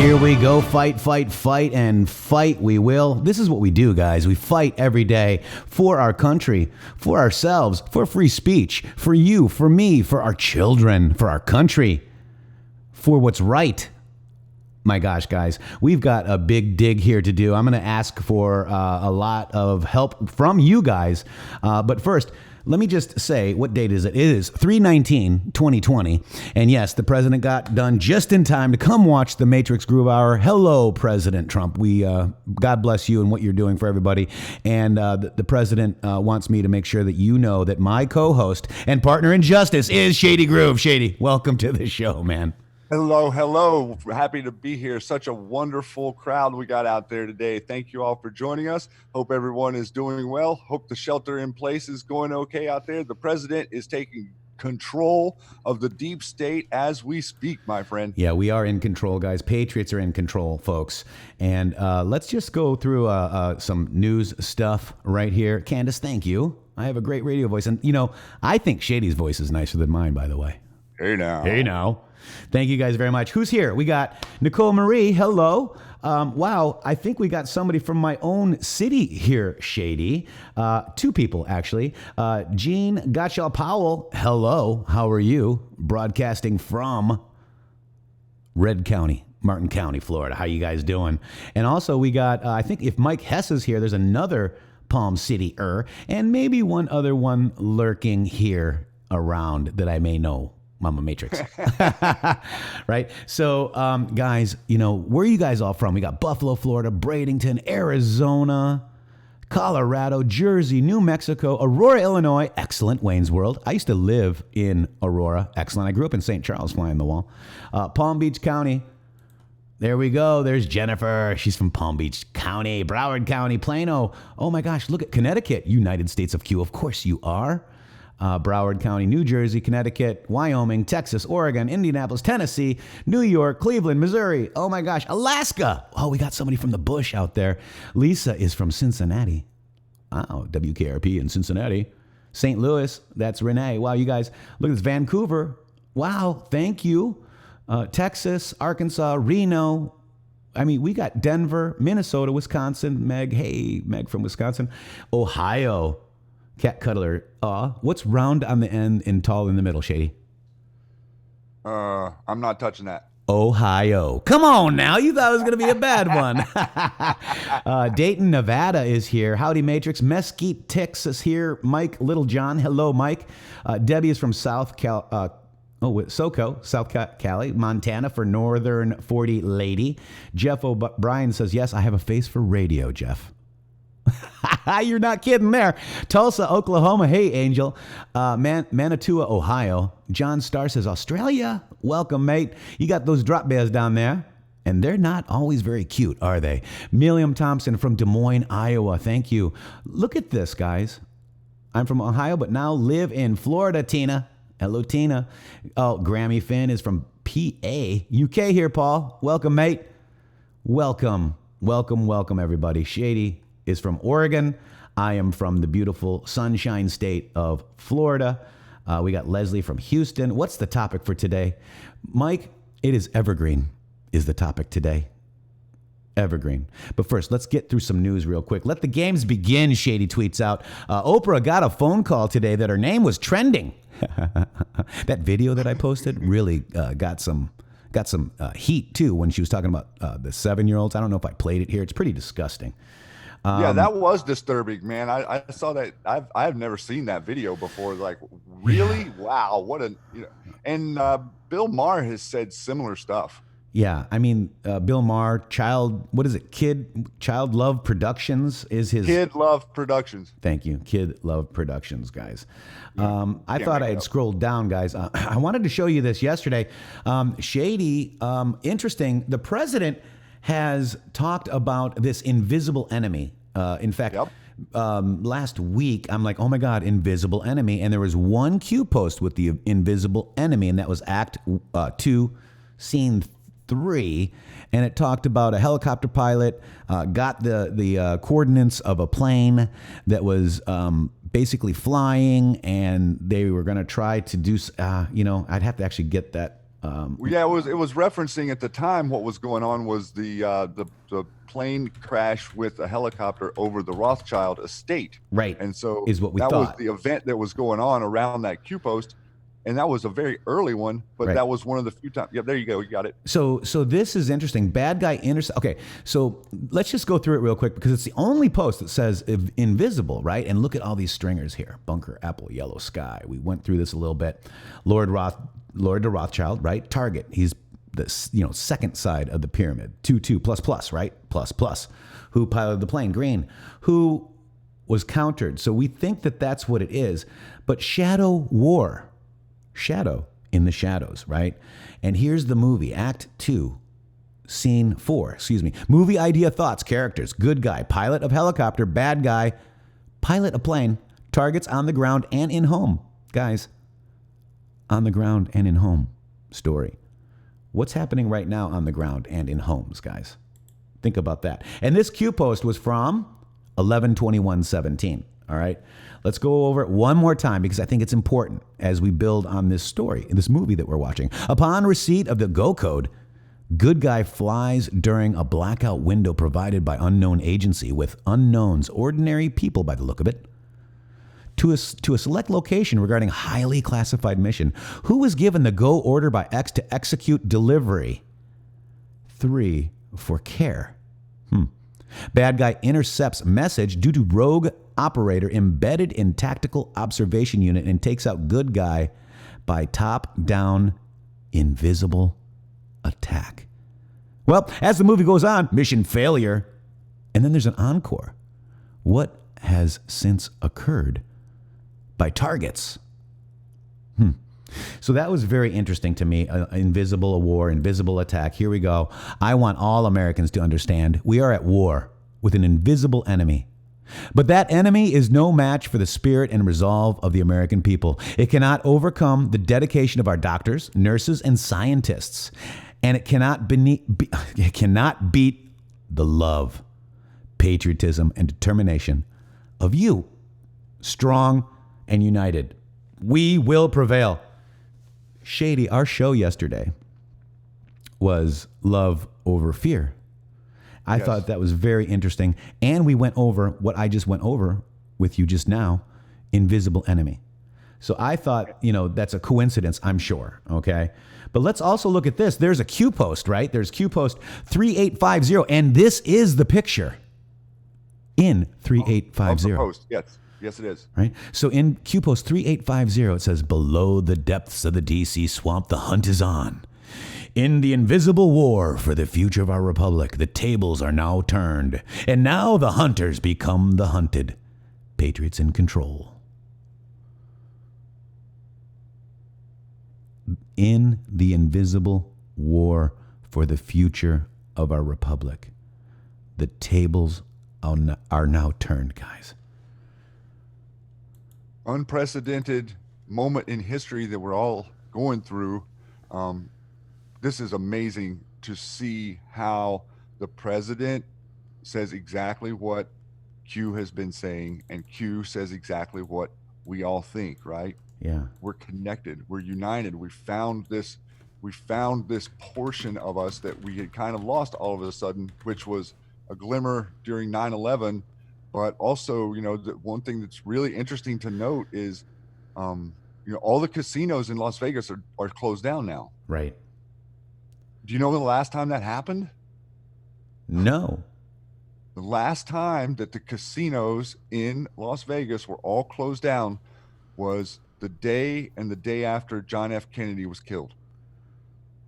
Here we go. Fight, fight, fight, and fight we will. This is what we do, guys. We fight every day for our country, for ourselves, for free speech, for you, for me, for our children, for our country, for what's right. My gosh, guys, we've got a big dig here to do. I'm going to ask for a lot of help from you guys. But first, let me just say, what date is it? It is 3/19/2020. And yes, the president got done just in time to come watch the Matrixxx Groove Hour. Hello, President Trump. God bless you and what you're doing for everybody. And the president wants me to make sure that you know that my co-host and partner in justice is Shady Groove. Shady, welcome to the show, man. Hello, hello. Happy to be here. Such a wonderful crowd we got out there today. Thank you all for joining us. Hope everyone is doing well. Hope the shelter in place is going okay out there. The president is taking control of the deep state as we speak, my friend. Yeah, we are in control, guys. Patriots are in control, folks. And let's just go through some news stuff right here. Candace, thank you. I have a great radio voice. And, you know, I think Shady's voice is nicer than mine, by the way. Hey now. Hey now. Thank you guys very much. Who's here? We got Nicole Marie. Hello. Wow. I think we got somebody from my own city here, Shady. Two people, actually. Jean Gotchall Powell. Hello. How are you? Broadcasting from Red County, Martin County, Florida. How you guys doing? And also we got, I think if Mike Hess is here, there's another Palm City-er, and maybe one other one lurking here around that I may know. Mama Matrixxx. Right? So, guys, you know, where are you guys all from? We got Buffalo, Florida, Bradenton, Arizona, Colorado, Jersey, New Mexico, Aurora, Illinois. Excellent. Wayne's World. I used to live in Aurora. Excellent. I grew up in St. Charles, flying the wall. Palm Beach County. There we go. There's Jennifer. She's from Palm Beach County, Broward County, Plano. Oh my gosh, look at Connecticut, United States of Q. Of course you are. Broward County, New Jersey, Connecticut, Wyoming, Texas, Oregon, Indianapolis, Tennessee, New York, Cleveland, Missouri. Oh my gosh, Alaska. Oh, we got somebody from the bush out there. Lisa is from Cincinnati. Wow, WKRP in Cincinnati. St. Louis, that's Renee. Wow, you guys, look at this. Vancouver. Wow, thank you. Texas, Arkansas, Reno. I mean, we got Denver, Minnesota, Wisconsin. Meg, hey, Meg from Wisconsin. Ohio. Cat Cuddler. What's round on the end and tall in the middle, Shady? I'm not touching that. Ohio. Come on now. You thought it was going to be a bad one. Dayton, Nevada is here. Howdy, Matrixxx. Mesquite, Texas here. Mike Littlejohn. Hello, Mike. Debbie is from SoCo, South Cali, Montana for Northern 40 Lady. Jeff O'Brien says, yes, I have a face for radio, Jeff. You're not kidding there. Tulsa, Oklahoma. Hey, Angel. Manitoua, Ohio. John Starr says, Australia. Welcome, mate. You got those drop bears down there. And they're not always very cute, are they? Milliam Thompson from Des Moines, Iowa. Thank you. Look at this, guys. I'm from Ohio, but now live in Florida, Tina. Hello, Tina. Oh, Grammy Finn is from PA. UK here, Paul. Welcome, mate. Welcome, everybody. Shady is from Oregon. I am from the beautiful sunshine state of Florida. We got Leslie from Houston. What's the topic for today? Mike, it is Evergreen is the topic today. Evergreen. But first, let's get through some news real quick. Let the games begin, Shady tweets out. Oprah got a phone call today that her name was trending. That video that I posted really got some heat, too, when she was talking about the 7-year-olds. I don't know if I played it here. It's pretty disgusting. Yeah, that was disturbing, man. I saw that. I've never seen that video before. Like, really? Yeah. Wow. What a, you know. And Bill Maher has said similar stuff. Yeah, I mean, Bill Maher, Child Love Productions is his. Kid Love Productions. Thank you. Kid Love Productions, guys. I thought I had scrolled down, guys. I wanted to show you this yesterday. Shady, interesting. The president has talked about this invisible enemy. In fact, last week, I'm like, oh my God, invisible enemy. And there was one Q post with the invisible enemy, and that was Act 2, Scene 3, and it talked about a helicopter pilot got the coordinates of a plane that was basically flying, and they were going to try to do, I'd have to actually get that Yeah, it was referencing at the time what was going on was the plane crash with a helicopter over the Rothschild estate. Right. And so Is what we that was thought. the event that was going on around that Q post. And that was a very early one, but Right. that was one of the few times. Yeah, there you go. You got it. So this is interesting. Bad guy intercept. Okay, so let's just go through it real quick because it's the only post that says invisible, right? And look at all these stringers here: bunker, apple, yellow sky. We went through this a little bit. Lord de Rothschild, right? Target. He's the second side of the pyramid. 2 plus, right? Plus. Who piloted the plane? Green. Who was countered? So we think that that's what it is. But shadow war. Shadow in the shadows, right? And here's the movie, Act 2, Scene 4, Movie idea, thoughts, characters, good guy, pilot of helicopter, bad guy, pilot a plane, targets on the ground and in home. Guys, on the ground and in home story. What's happening right now on the ground and in homes, guys? Think about that. And this Q post was from 11/21/17. All right, let's go over it one more time because I think it's important as we build on this story, in this movie that we're watching. Upon receipt of the go code, good guy flies during a blackout window provided by unknown agency with unknowns, ordinary people by the look of it, to a select location regarding highly classified mission. Who was given the go order by X to execute delivery? 3 for care. Bad guy intercepts message due to rogue operator embedded in tactical observation unit and takes out good guy by top-down invisible attack. Well, as the movie goes on, mission failure. And then there's an encore. What has since occurred by targets? So that was very interesting to me. Invisible war, invisible attack. Here we go. I want all Americans to understand we are at war with an invisible enemy. But that enemy is no match for the spirit and resolve of the American people. It cannot overcome the dedication of our doctors, nurses, and scientists. And it cannot beat the love, patriotism, and determination of you, strong and united. We will prevail. Shady, our show yesterday was love over fear. I thought that was very interesting. And we went over what I just went over with you just now, invisible enemy. So I thought, that's a coincidence, I'm sure. Okay. But let's also look at this. There's a Q post, right? There's Q post 3850. And this is the picture in 3850. The post. Yes, it is. Right? So in Q post 3850, it says, below the depths of the DC swamp, the hunt is on. In the invisible war for the future of our republic, the tables are now turned, and now the hunters become the hunted. Patriots in control. In the invisible war for the future of our republic, the tables are now turned, guys. Unprecedented moment in history that we're all going through. This is amazing to see how the president says exactly what Q has been saying, and Q says exactly what we all think, right? Yeah. We're connected. We're united. We found this portion of us that we had kind of lost all of a sudden, which was a glimmer during 9/11. But also, the one thing that's really interesting to note is, all the casinos in Las Vegas are closed down now. Right. Do you know the last time that happened? No. The last time that the casinos in Las Vegas were all closed down was the day and the day after John F. Kennedy was killed.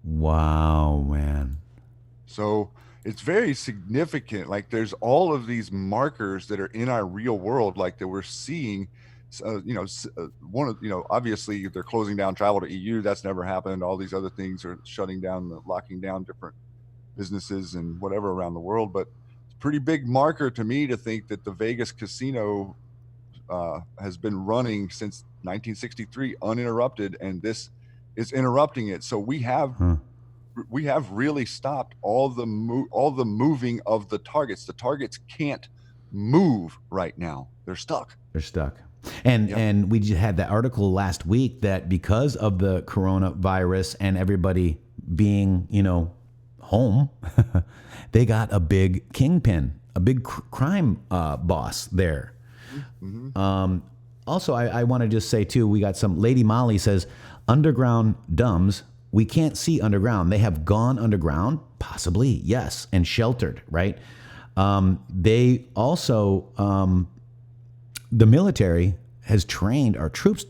Wow, man. So it's very significant. Like, there's all of these markers that are in our real world, like that we're seeing. Obviously they're closing down travel to EU. That's never happened. All these other things are shutting down, locking down different businesses and whatever around the world. But it's a pretty big marker to me to think that the Vegas casino has been running since 1963 uninterrupted, and this is interrupting it. So we have really stopped all the moving of the targets. The targets can't move right now. They're stuck. And we just had that article last week that because of the coronavirus and everybody being, home, they got a big kingpin, a big crime boss there. Mm-hmm. Also, I want to just say, too, we got some. Lady Molly says, underground dumbs, we can't see underground. They have gone underground? Possibly, yes, and sheltered, right? They also, the military has trained our troops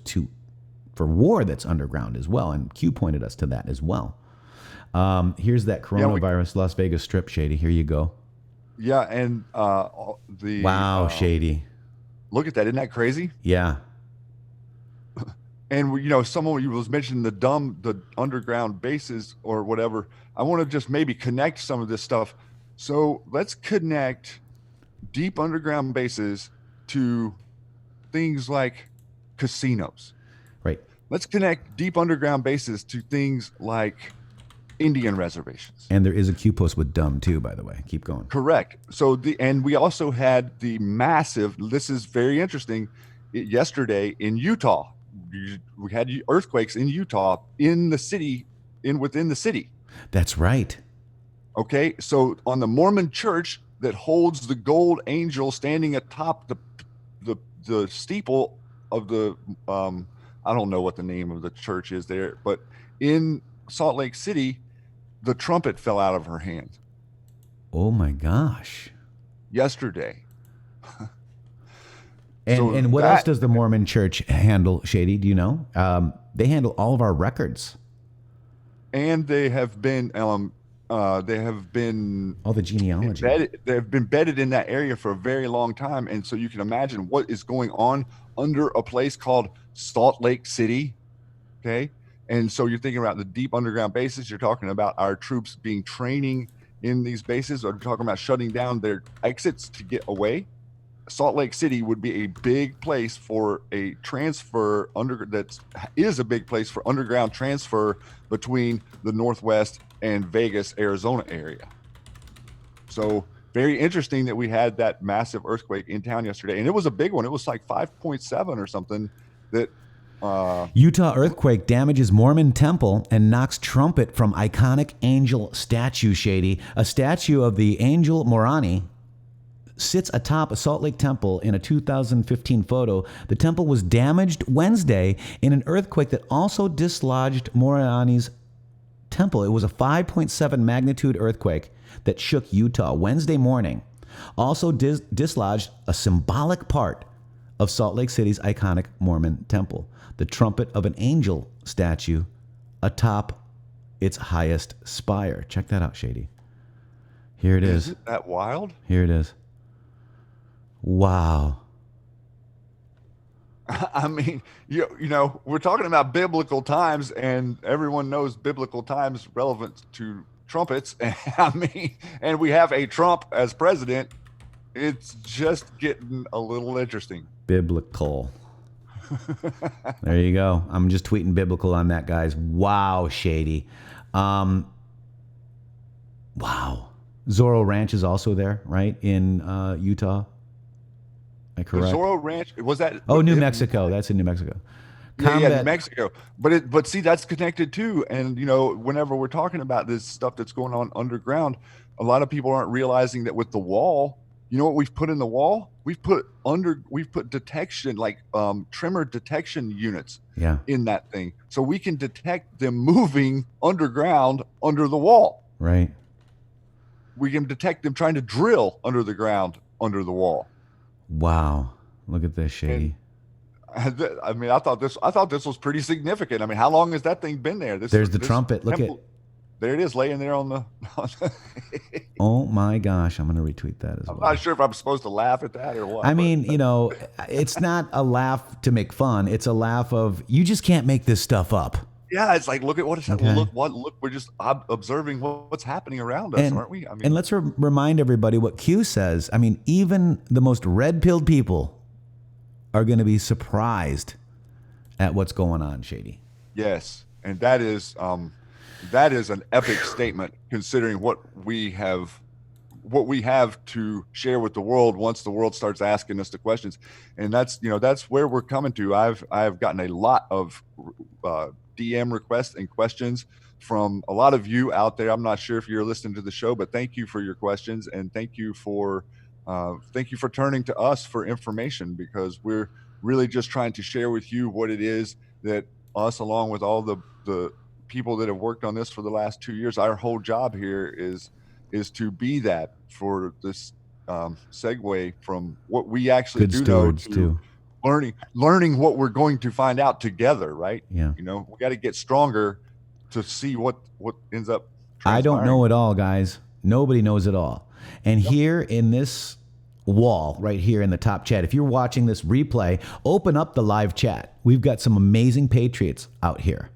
for war that's underground as well, and Q pointed us to that as well. Here's that coronavirus Las Vegas Strip, Shady. Here you go. Yeah, and Wow, Shady. Look at that. Isn't that crazy? Yeah. And, someone was mentioning the underground bases or whatever. I want to just maybe connect some of this stuff. So let's connect deep underground bases to things like casinos. Right. Let's connect deep underground bases to things like Indian reservations. And there is a Q post with dumb too, by the way. Keep going. Correct. So and we also had the massive, this is very interesting, yesterday in Utah. We had earthquakes in Utah within the city. That's right. Okay. So on the Mormon church that holds the gold angel standing atop the steeple of the, I don't know what the name of the church is there, but in Salt Lake City, the trumpet fell out of her hand. Oh my gosh. Yesterday. And what else does the Mormon church handle, Shady? Do you know? They handle all of our records. And they have been all the genealogy. They have been bedded in that area for a very long time. And so you can imagine what is going on under a place called Salt Lake City. Okay. And so you're thinking about the deep underground bases. You're talking about our troops being training in these bases, or talking about shutting down their exits to get away. Salt Lake City would be a big place for a transfer is a big place for underground transfer between the Northwest and Vegas, Arizona area. So very interesting that we had that massive earthquake in town yesterday. And it was a big one. It was like 5.7 or something that Utah earthquake damages Mormon temple and knocks trumpet from iconic angel statue, Shady. A statue of the angel Moroni sits atop a Salt Lake temple in a 2015 photo. The temple was damaged Wednesday in an earthquake that also dislodged Moroni's temple. It was a 5.7 magnitude earthquake that shook Utah Wednesday morning. Also dislodged a symbolic part of Salt Lake City's iconic Mormon temple, the trumpet of an angel statue atop its highest spire. Check that out, Shady. Here it is. Isn't that wild? Here it is. Wow. I mean, we're talking about biblical times, and everyone knows biblical times relevant to trumpets. And we have a Trump as president. It's just getting a little interesting. Biblical. There you go. I'm just tweeting biblical on that, guys. Wow, Shady. Wow. Zorro Ranch is also there, right? In Utah. Am I correct? The Zorro Ranch, was that? Oh, New Mexico. That's in New Mexico. Yeah, New Mexico. But see, that's connected too. And whenever we're talking about this stuff that's going on underground, a lot of people aren't realizing that with the wall, you know what we've put in the wall? We've put detection, like tremor detection units in that thing. So we can detect them moving underground under the wall. Right. We can detect them trying to drill under the ground under the wall. Wow. Look at this, Shady. And, I thought this was pretty significant. I mean, how long has that thing been there? There's the trumpet. Look at. There it is, laying there on the. Oh my gosh! I'm going to retweet that as well. I'm not sure if I'm supposed to laugh at that or what. I mean, it's not a laugh to make fun. It's a laugh of you just can't make this stuff up. Yeah, it's like look at what is happening. Okay. Look! We're just observing what's happening around us, aren't we? And let's remind everybody what Q says. I mean, even the most red-pilled people are going to be surprised at what's going on, Shady. Yes, and that is an epic statement considering what we have what we have to share with the world once the world starts asking us the questions. And that's, that's where we're coming to. I've gotten a lot of DM requests and questions from a lot of you out there. I'm not sure if you're listening to the show, but thank you for your questions, and thank you for turning to us for information, because we're really just trying to share with you what it is that us, along with all the people that have worked on this for the last 2 years, our whole job here is to be that for this segue from what we actually Good do know stewards to too. learning what we're going to find out together, right? Yeah. We got to get stronger to see what ends up I don't transpiring. know it all, guys. Nobody knows it all. And here in this wall, right here in the top chat, if you're watching this replay, open up the live chat. We've got some amazing Patriots out here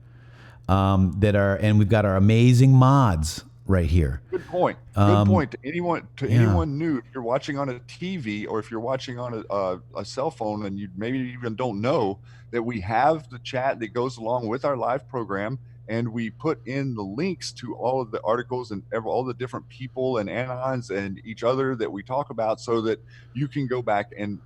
and we've got our amazing mods right here. Good point. Good point. To anyone new, if you're watching on a TV or if you're watching on a cell phone and you maybe even don't know that we have the chat that goes along with our live program, and we put in the links to all of the articles and all the different people and anons and each other that we talk about, so that you can go back and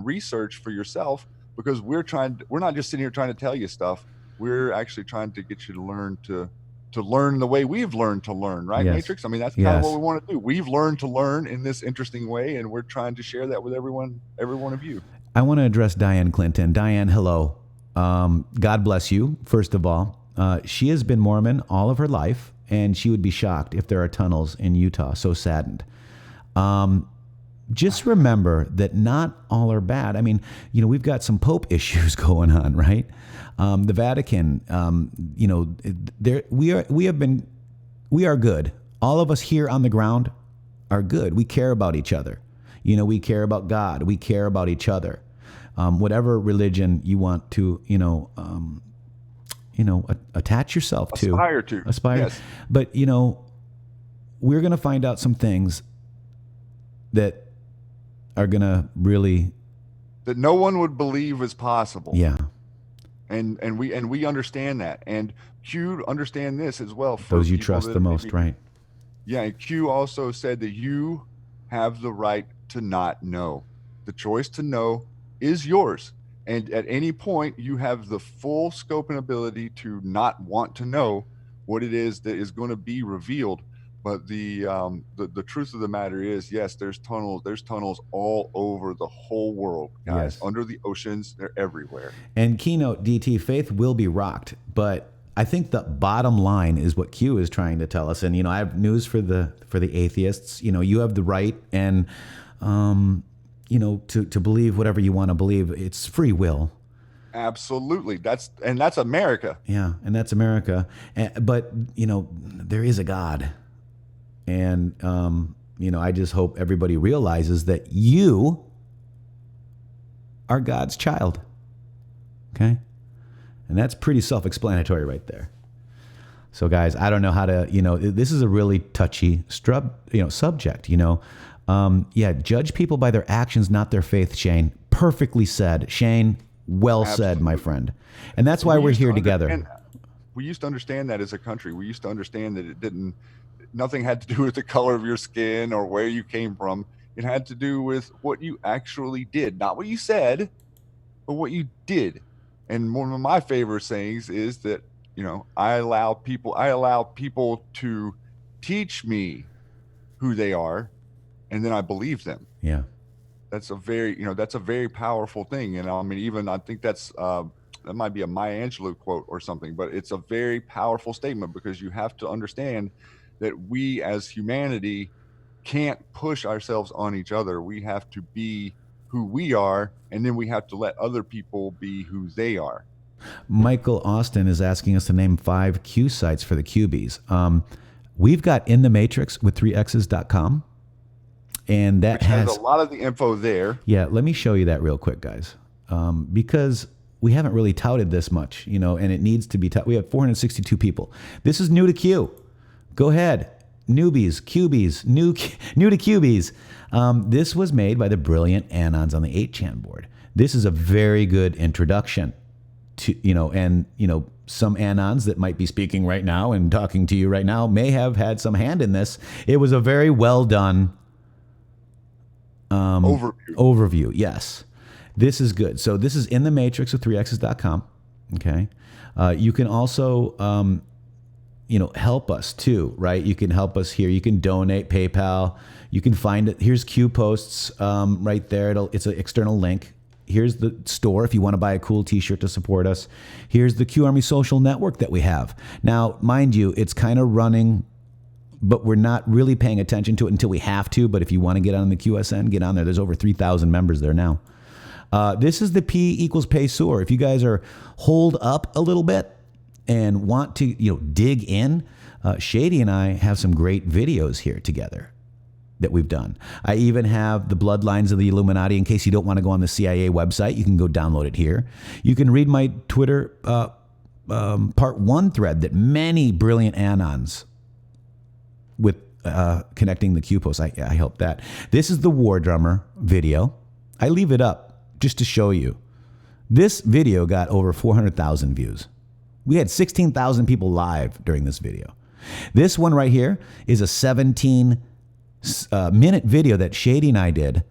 research for yourself, because we're not just sitting here trying to tell you stuff. We're actually trying to get you to learn the way we've learned to learn, right? Yes. Matrixxx? I mean, that's kind of what we want to do. We've learned to learn in this interesting way, and we're trying to share that with every one of you. I want to address Diane Clinton. Diane, hello. God bless you, first of all. She has been Mormon all of her life, and she would be shocked if there are tunnels in Utah. So saddened. Just remember that not all are bad. I mean, we've got some Pope issues going on, right? The Vatican, we are good. All of us here on the ground are good. We care about each other. We care about God. We care about each other. Whatever religion you want to, attach yourself to. Aspire. Yes. But, we're going to find out some things that are going to really... that no one would believe is possible. Yeah. And we understand that. And Q understand this as well. For those you trust the most, right? Yeah. And Q also said that you have the right to not know. The choice to know is yours. And at any point, you have the full scope and ability to not want to know what it is that is going to be revealed. But the truth of the matter is, yes, there's tunnels all over the whole world, guys. Yes. Under the oceans, they're everywhere. And keynote DT, faith will be rocked, but I think the bottom line is what Q is trying to tell us. And I have news for the atheists. You have the right and to believe whatever you want to believe. It's free will. Absolutely. That's America. Yeah, and that's America. But there is a God. And, I just hope everybody realizes that you are God's child. Okay? And that's pretty self-explanatory right there. So, guys, I don't know how to, this is a really touchy subject, judge people by their actions, not their faith, Shane. Perfectly said. Shane, well Absolutely. Said, my friend. And that's why we're here together. We used to understand that as a country. We used to understand that nothing had to do with the color of your skin or where you came from. It had to do with what you actually did, not what you said, but what you did. And one of my favorite sayings is that, I allow people to teach me who they are, and then I believe them. Yeah. That's a very powerful thing. And I think that's, that might be a Maya Angelou quote or something, but it's a very powerful statement, because you have to understand that we as humanity can't push ourselves on each other. We have to be who we are, and then we have to let other people be who they are. Michael Austin is asking us to name 5 Q sites for the QBs. We've got intheMatrixxx with 3x's.com. And that has a lot of the info there. Yeah, let me show you that real quick, guys. Because we haven't really touted this much, and it needs to be touted. We have 462 people. This is new to Q. Go ahead. Newbies, QBs, new to QBs. This was made by the brilliant Anons on the 8chan board. This is a very good introduction to, and some anons that might be speaking right now and talking to you right now may have had some hand in this. It was a very well done overview. Yes, this is good. So this is intheMatrixx with 3x's.com. Okay, you can also help us too, right? You can help us here. You can donate, PayPal. You can find it. Here's Q posts right there. It's an external link. Here's the store if you want to buy a cool t-shirt to support us. Here's the Q Army social network that we have. Now, mind you, it's kind of running, but we're not really paying attention to it until we have to. But if you want to get on the QSN, get on there. There's over 3,000 members there now. This is the P equals pay sewer. If you guys are holed up a little bit and want to dig in, Shady and I have some great videos here together that we've done. I even have the bloodlines of the Illuminati. In case you don't want to go on the CIA website, you can go download it here. You can read my Twitter part 1 thread that many brilliant anons with connecting the Q posts. I helped that. This is the War Drummer video. I leave it up just to show you. This video got over 400,000 views. We had 16,000 people live during this video. This one right here is a 17-minute video that Shady and I did,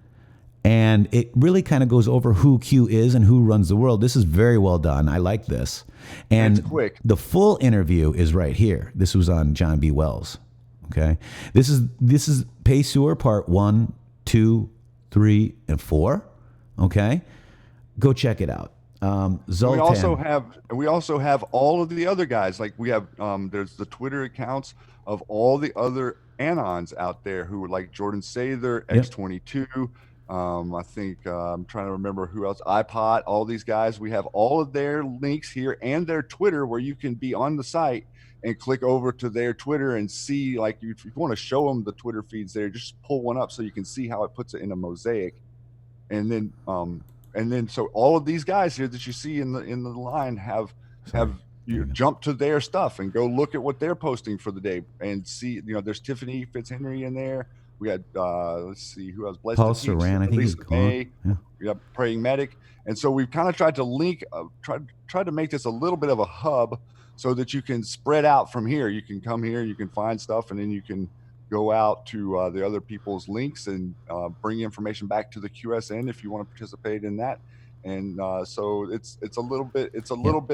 and it really kind of goes over who Q is and who runs the world. This is very well done. I like this. And it's quick. The full interview is right here. This was on John B. Wells. Okay. This is Pay Sewer part 1, 2, 3, and 4. Okay. Go check it out. Zoltan. We also have all of the other guys. Like we have there's the Twitter accounts of all the other anons out there who were like Jordan Sather, X22. I think I'm trying to remember who else. iPod, all these guys. We have all of their links here and their Twitter, where you can be on the site and click over to their Twitter and see, like, if you want to show them the Twitter feeds there, just pull one up so you can see how it puts it in a mosaic. And then so all of these guys here that you see in the line have you jump to their stuff and go look at what they're posting for the day and see. There's Tiffany Fitzhenry in there. We had let's see who else. Blessed Paul Saran, I think he's gone. Yeah. We got Praying Medic, and so we've kind of tried to link, tried to make this a little bit of a hub so that you can spread out from here. You can come here, you can find stuff, and then you can go out to the other people's links and bring information back to the QSN if you want to participate in that. And so it's a little bit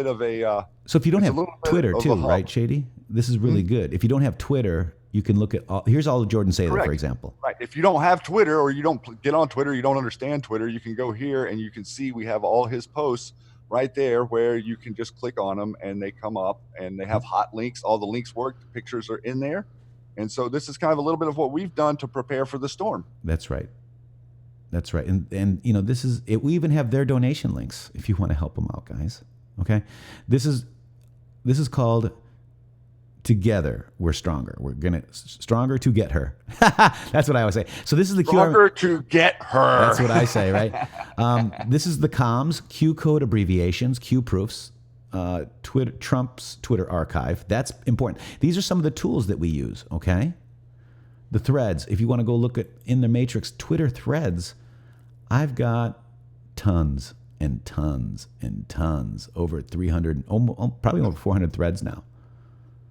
of a so if you don't have Twitter too, right, Shady? This is really good. If you don't have Twitter, you can look at here's all of Jordan Sather, for example. Right. If you don't have Twitter, or you don't get on Twitter, you don't understand Twitter, you can go here and you can see we have all his posts right there, where you can just click on them and they come up, and they have hot links. All the links work. The pictures are in there. And so this is kind of a little bit of what we've done to prepare for the storm. That's right. That's right. And this is it. We even have their donation links if you want to help them out, guys. Okay. This is called Together We're Stronger. We're gonna stronger to get her. That's what I always say. So this is the stronger to get her. That's what I say, right? This is the comms, Q code abbreviations, Q proofs. Trump's Twitter archive. That's important. These are some of the tools that we use, okay? The threads. If you want to go look at intheMatrixxx Twitter threads, I've got tons and tons and tons, over 300, probably over 400 threads now.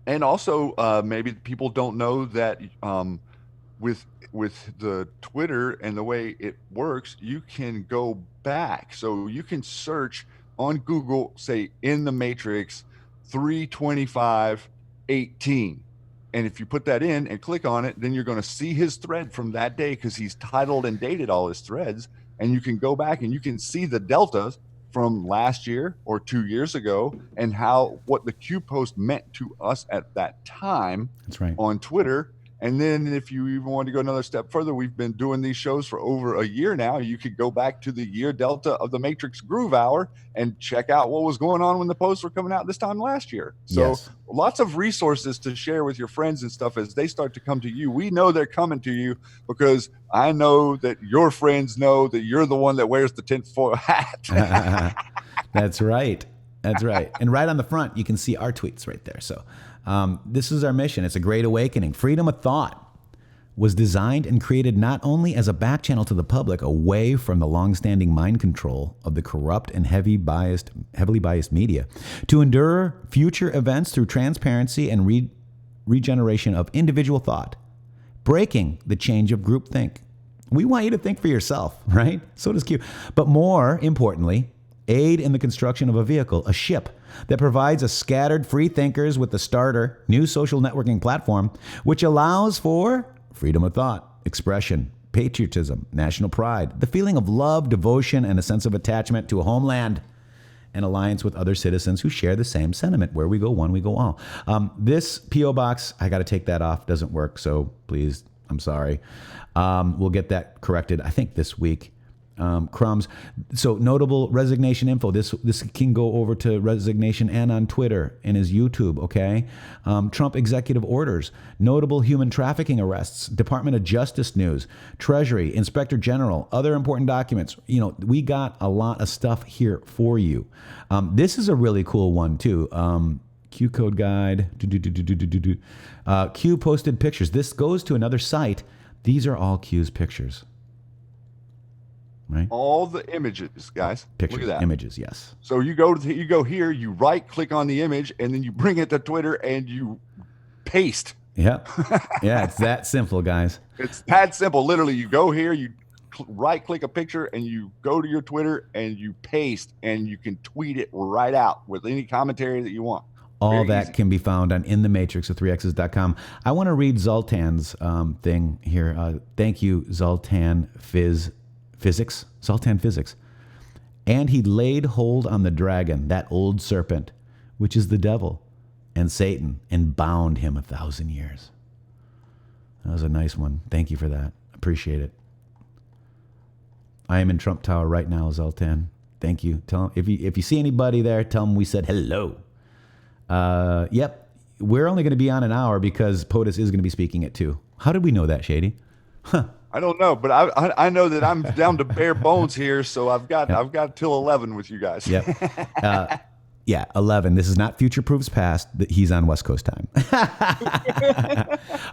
And also, maybe people don't know that with the Twitter and the way it works, you can go back. So you can search on Google, say intheMatrixxx 32518. And if you put that in and click on it, then you're going to see his thread from that day, because he's titled and dated all his threads. And you can go back and you can see the deltas from last year or 2 years ago, and what the Q post meant to us at that time. That's right. On Twitter. And then if you even want to go another step further, we've been doing these shows for over a year now. You could go back to the year delta of the Matrixxx Groove Hour and check out what was going on when the posts were coming out this time last year. So lots of resources to share with your friends and stuff as they start to come to you. We know they're coming to you because I know that your friends know that you're the one that wears the tinfoil hat. That's right. That's right. And right on the front, you can see our tweets right there. So this is our mission. It's a great awakening. Freedom of thought. was designed and created not only as a back channel to the public away from the long-standing mind control of the corrupt and heavily biased media, to endure future events through transparency and regeneration of individual thought, breaking the change of groupthink. We want you to think for yourself, right? So does Q. But more importantly, aid in the construction of a vehicle, a ship, that provides a scattered free thinkers with the starter new social networking platform, which allows for freedom of thought, expression, patriotism, national pride, the feeling of love, devotion, and a sense of attachment to a homeland, and alliance with other citizens who share the same sentiment. Where we go one, we go all. This P.O. box, I got to take that off, doesn't work, so please, I'm sorry. We'll get that corrected, I think, this week. Crumbs. So notable resignation info. This can go over to resignation and on Twitter and his YouTube. Okay. Trump executive orders, notable human trafficking arrests, Department of Justice news, Treasury, Inspector General, other important documents. You know, we got a lot of stuff here for you. This is a really cool one too. Q code guide. Q posted pictures. This goes to another site. These are all Q's pictures. Right? All the images, guys. Pictures, look at that. Images, yes. So you go here, you right click on the image, and then you bring it to Twitter and you paste. Yep. Yeah, it's that simple, guys. It's that simple. Literally, you go here, you right click a picture, and you go to your Twitter and you paste, and you can tweet it right out with any commentary that you want. All Very that easy. can be found on intheMatrixx of 3x's.com. I want to read Zoltan's thing here. Thank you, Zoltan Physics. Zoltan Physics. And he laid hold on the dragon, that old serpent, which is the devil, and Satan, and bound him 1,000 years. That was a nice one. Thank you for that. Appreciate it. I am in Trump Tower right now, Zoltan. Thank you. Tell him, if you see anybody there, tell them we said hello. Yep. We're only going to be on an hour because POTUS is going to be speaking at 2. How did we know that, Shady? Huh. I don't know, but I know that I'm down to bare bones here, so I've got till 11 with you guys. Yep. Yeah, 11. This is not Future Proofs Past. He's on West Coast time.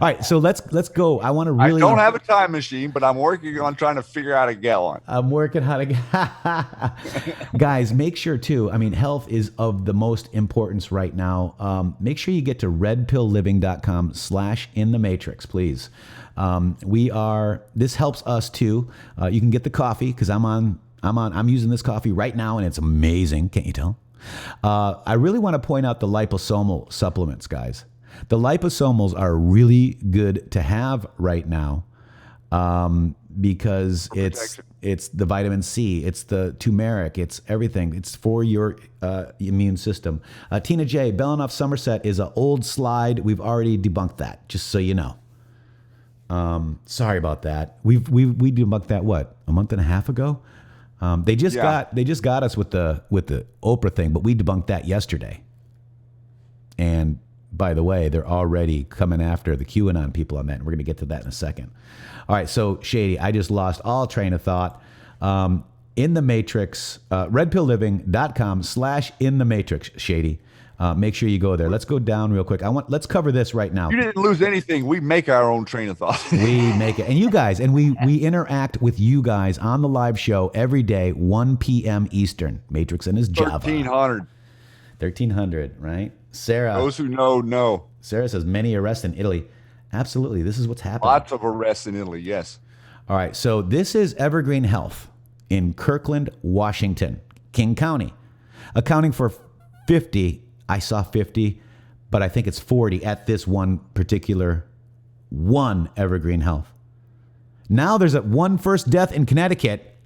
All right, so let's go. I want to really. I don't have a time machine, but I'm working on trying to figure out a gallon. I'm working how to. Guys, make sure too. I mean, health is of the most importance right now. Make sure you get to redpillliving.com/intheMatrixx, please. This helps us too. You can get the coffee because I'm using this coffee right now and it's amazing. Can't you tell? I really want to point out the liposomal supplements, guys. The liposomals are really good to have right now because it's the vitamin C, it's the turmeric, it's everything. It's for your immune system. Tina J, Belanoff Somerset is an old slide. We've already debunked that, just so you know. Sorry about that. We debunked that a month and a half ago. They just got us with the Oprah thing, but we debunked that yesterday. And by the way, they're already coming after the QAnon people on that, and we're going to get to that in a second. All right, so Shady, I just lost all train of thought. intheMatrixx, redpillliving.com/intheMatrixx, Shady. Make sure you go there. Let's go down real quick. Let's cover this right now. You didn't lose anything. We make our own train of thought. We make it. And you guys, and we interact with you guys on the live show every day, 1 p.m. Eastern. Matrixx and his Java. 1300, right? Sarah. Those who know. Sarah says many arrests in Italy. Absolutely. This is what's happening. Lots of arrests in Italy, yes. All right. So this is Evergreen Health in Kirkland, Washington, King County, accounting for 50. I saw 50, but I think it's 40 at this one Evergreen Health. Now there's one first death in Connecticut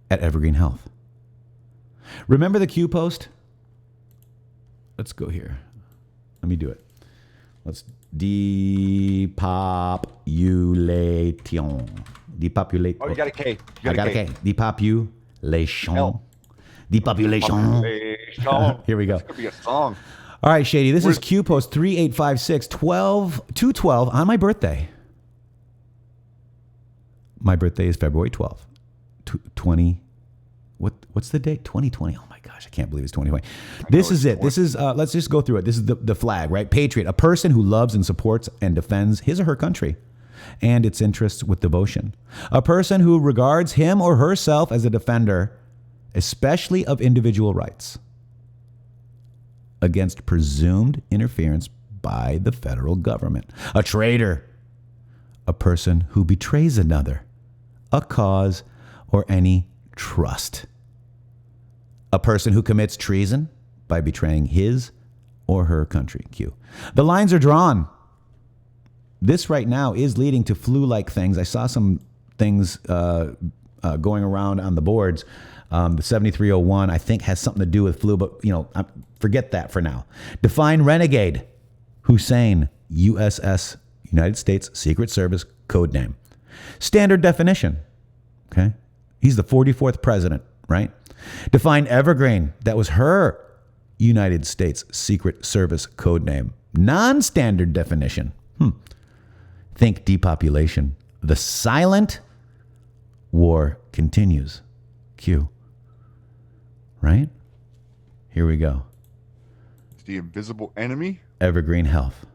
at Evergreen Health. Remember the Q post? Let's go here. Let me do it. Let's depopulation. Depopulate. Oh, you got a K. I got a K. Depopulation. Depopulation. Here we go. This could be a song. All right, Shady. This is Q post 3856-212 on my birthday. My birthday is February 12th. 20. What's the date? 2020. Oh my gosh, I can't believe it's 2020. This is it. This is, let's just go through it. This is the flag, right? Patriot, a person who loves and supports and defends his or her country and its interests with devotion. A person who regards him or herself as a defender, especially of individual rights, against presumed interference by the federal government. A traitor, a person who betrays another, a cause, or any trust. A person who commits treason by betraying his or her country. Q. The lines are drawn. This right now is leading to flu-like things. I saw some things going around on the boards. The 7301, I think, has something to do with flu, but forget that for now. Define renegade. Hussein, USS, United States Secret Service code name. Standard definition. Okay. He's the 44th president, right? Define Evergreen. That was her United States Secret Service code name. Non-standard definition. Think depopulation. The silent war continues. Q. Right? Here we go. It's the invisible enemy. Evergreen Health.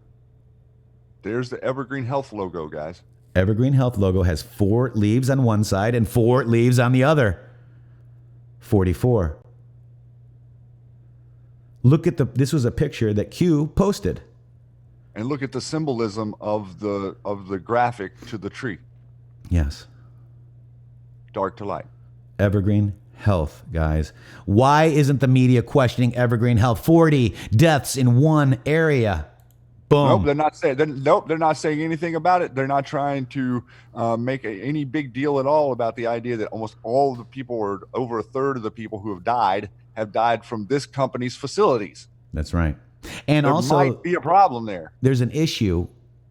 There's the Evergreen Health logo, guys. Evergreen Health logo has 4 leaves on one side and 4 leaves on the other. 44. Look at this was a picture that Q posted. And look at the symbolism of the graphic to the tree. Yes. Dark to light. Evergreen Health, guys. Why isn't the media questioning Evergreen Health? 40 deaths in one area. Boom. Nope, they're not saying anything about it. They're not trying to make any big deal at all about the idea that almost all of the people, or over a third of the people who have died from this company's facilities. That's right. And there also might be a problem there. There's an issue.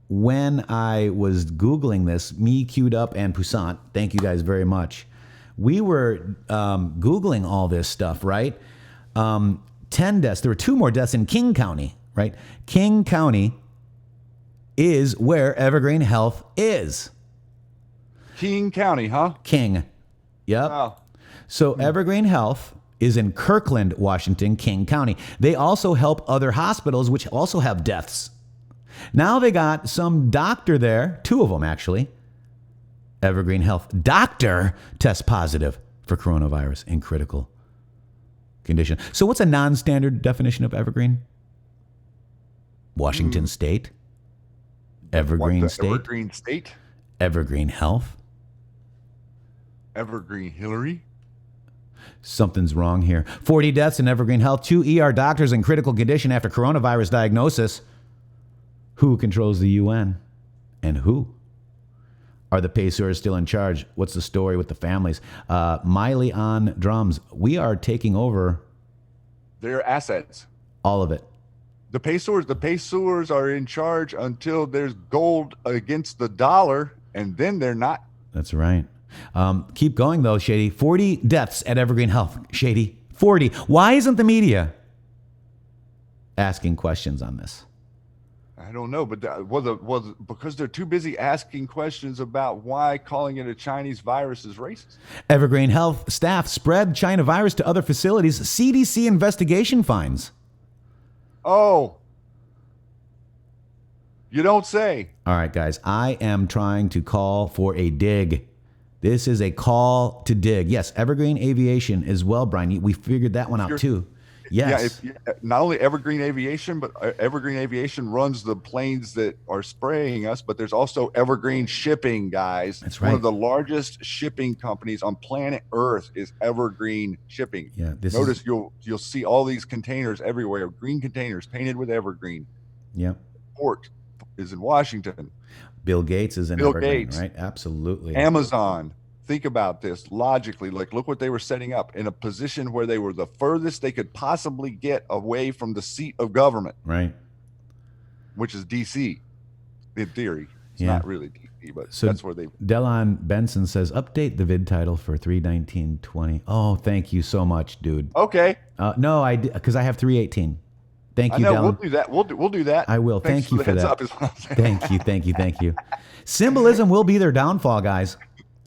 When I was Googling this, me, Queued Up, and Poussant, thank you guys very much. We were Googling all this stuff, right? 10 deaths. There were 2 more deaths in King County, right? King County is where Evergreen Health is. King County, huh? King. Yep. Oh. So Evergreen Health is in Kirkland, Washington, King County. They also help other hospitals, which also have deaths. Now they got some doctor there, 2 of them actually. Evergreen Health doctor tests positive for coronavirus in critical condition. So what's a non-standard definition of Evergreen? Washington State. Evergreen State. Evergreen State. Evergreen Health. Evergreen Hillary. Something's wrong here. 40 deaths in Evergreen Health. 2 ER doctors in critical condition after coronavirus diagnosis. Who controls the UN? And who? Are the Pacers still in charge? What's the story with the families? Miley on drums. We are taking over Their assets. all of it. The Pacers are in charge until there's gold against the dollar, and then they're not. That's right. Keep going, though, Shady. 40 deaths at Evergreen Health. Shady. 40. Why isn't the media asking questions on this? I don't know, but was because they're too busy asking questions about why calling it a Chinese virus is racist. Evergreen Health staff spread China virus to other facilities. CDC investigation finds. Oh, you don't say. All right, guys. I am trying to call for a dig. This is a call to dig. Yes, Evergreen Aviation as well, Brian. We figured that one out too. Yes. Yeah, not only Evergreen Aviation, but Evergreen Aviation runs the planes that are spraying us, but there's also Evergreen Shipping, guys. That's right. One of the largest shipping companies on planet Earth is Evergreen Shipping. Yeah. Notice you'll see all these containers everywhere, green containers painted with Evergreen. Yep. Port is in Washington. Bill Gates is in Bill Evergreen, Gates. right? Absolutely. Amazon. Think about this logically. Like, look what they were setting up in a position where they were the furthest they could possibly get away from the seat of government, Right. which is DC. In theory, it's Yeah. not really DC, but So that's where they. Delon Benson says, update the vid title for 31920. Oh, thank you so much, dude. Okay, No, I because I have 318. Thank I you, know Delon. we'll do that. We'll do that. I will. Thanks Thank you the for heads that. up is what I'm saying. Thank you. Symbolism will be their downfall, guys.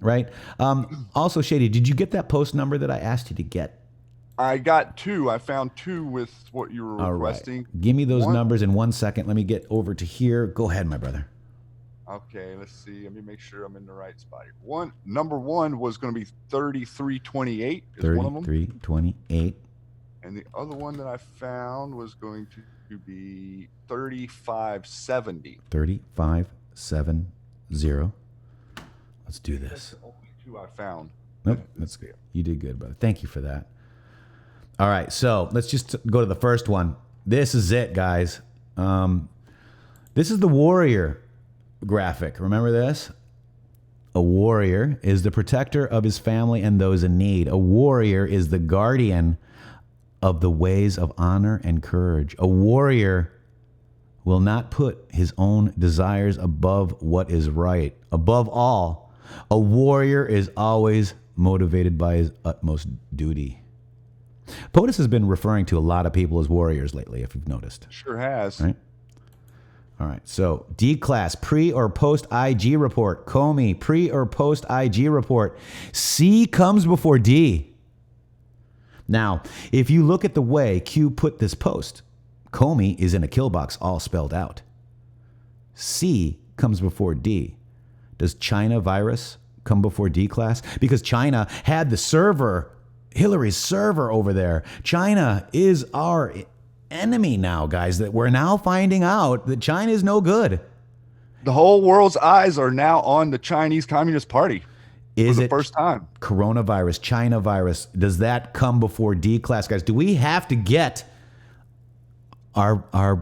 Right? Also, Shady, did you get that post number that I asked you to get? I got two. I found two with what you were All right. requesting. Give me those One, numbers in 1 second. Let me get over to here. Go ahead, my brother. okay, let's see. Let me make sure I'm in the right spot here. Number one was going to be 3328 is one of them. 3328. And the other one that I found was going to be 3570. 3570. Let's do this. That's the only two I found. Nope, that's good. You did good, brother. Thank you for that. All right, so let's just go to the first one. This is it, guys. This is the warrior graphic. Remember this? A warrior is the protector of his family and those in need. A warrior is the guardian of the ways of honor and courage. A warrior will not put his own desires above what is right. Above all, a warrior is always motivated by his utmost duty. POTUS has been referring to a lot of people as warriors lately, if you've noticed. Sure has. Right? All right. So D class, pre or post IG report. Comey, pre or post IG report. C comes before D. Now, if you look at the way Q put this post, Comey is in a kill box all spelled out. C comes before D. Does China virus come before D class? Because China had the server, Hillary's server over there. China is our enemy now, guys, that we're now finding out that China is no good. The whole world's eyes are now on the Chinese Communist Party. Is for the it first time? Coronavirus, China virus, does that come before D class, guys? Do we have to get our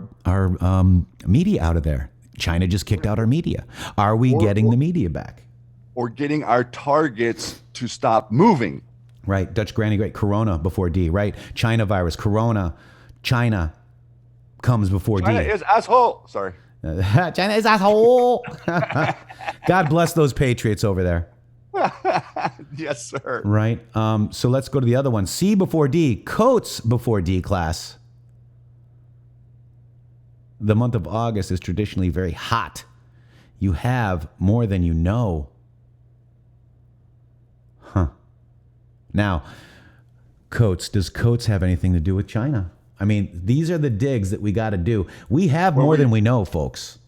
media out of there? China just kicked out our media. Are we getting the media back? Or getting our targets to stop moving? Right. Dutch Granny Great, Corona before D, right? China virus, Corona, China comes before China D. is asshole. Sorry. China is asshole. God bless those Patriots over there. Yes, sir. Right. So let's go to the other one. C before D, Coates before D class. The month of August is traditionally very hot. You have more than you know. Huh. Now, Coates, does Coates have anything to do with China? I mean, these are the digs that we got to do. We have more than we know, folks.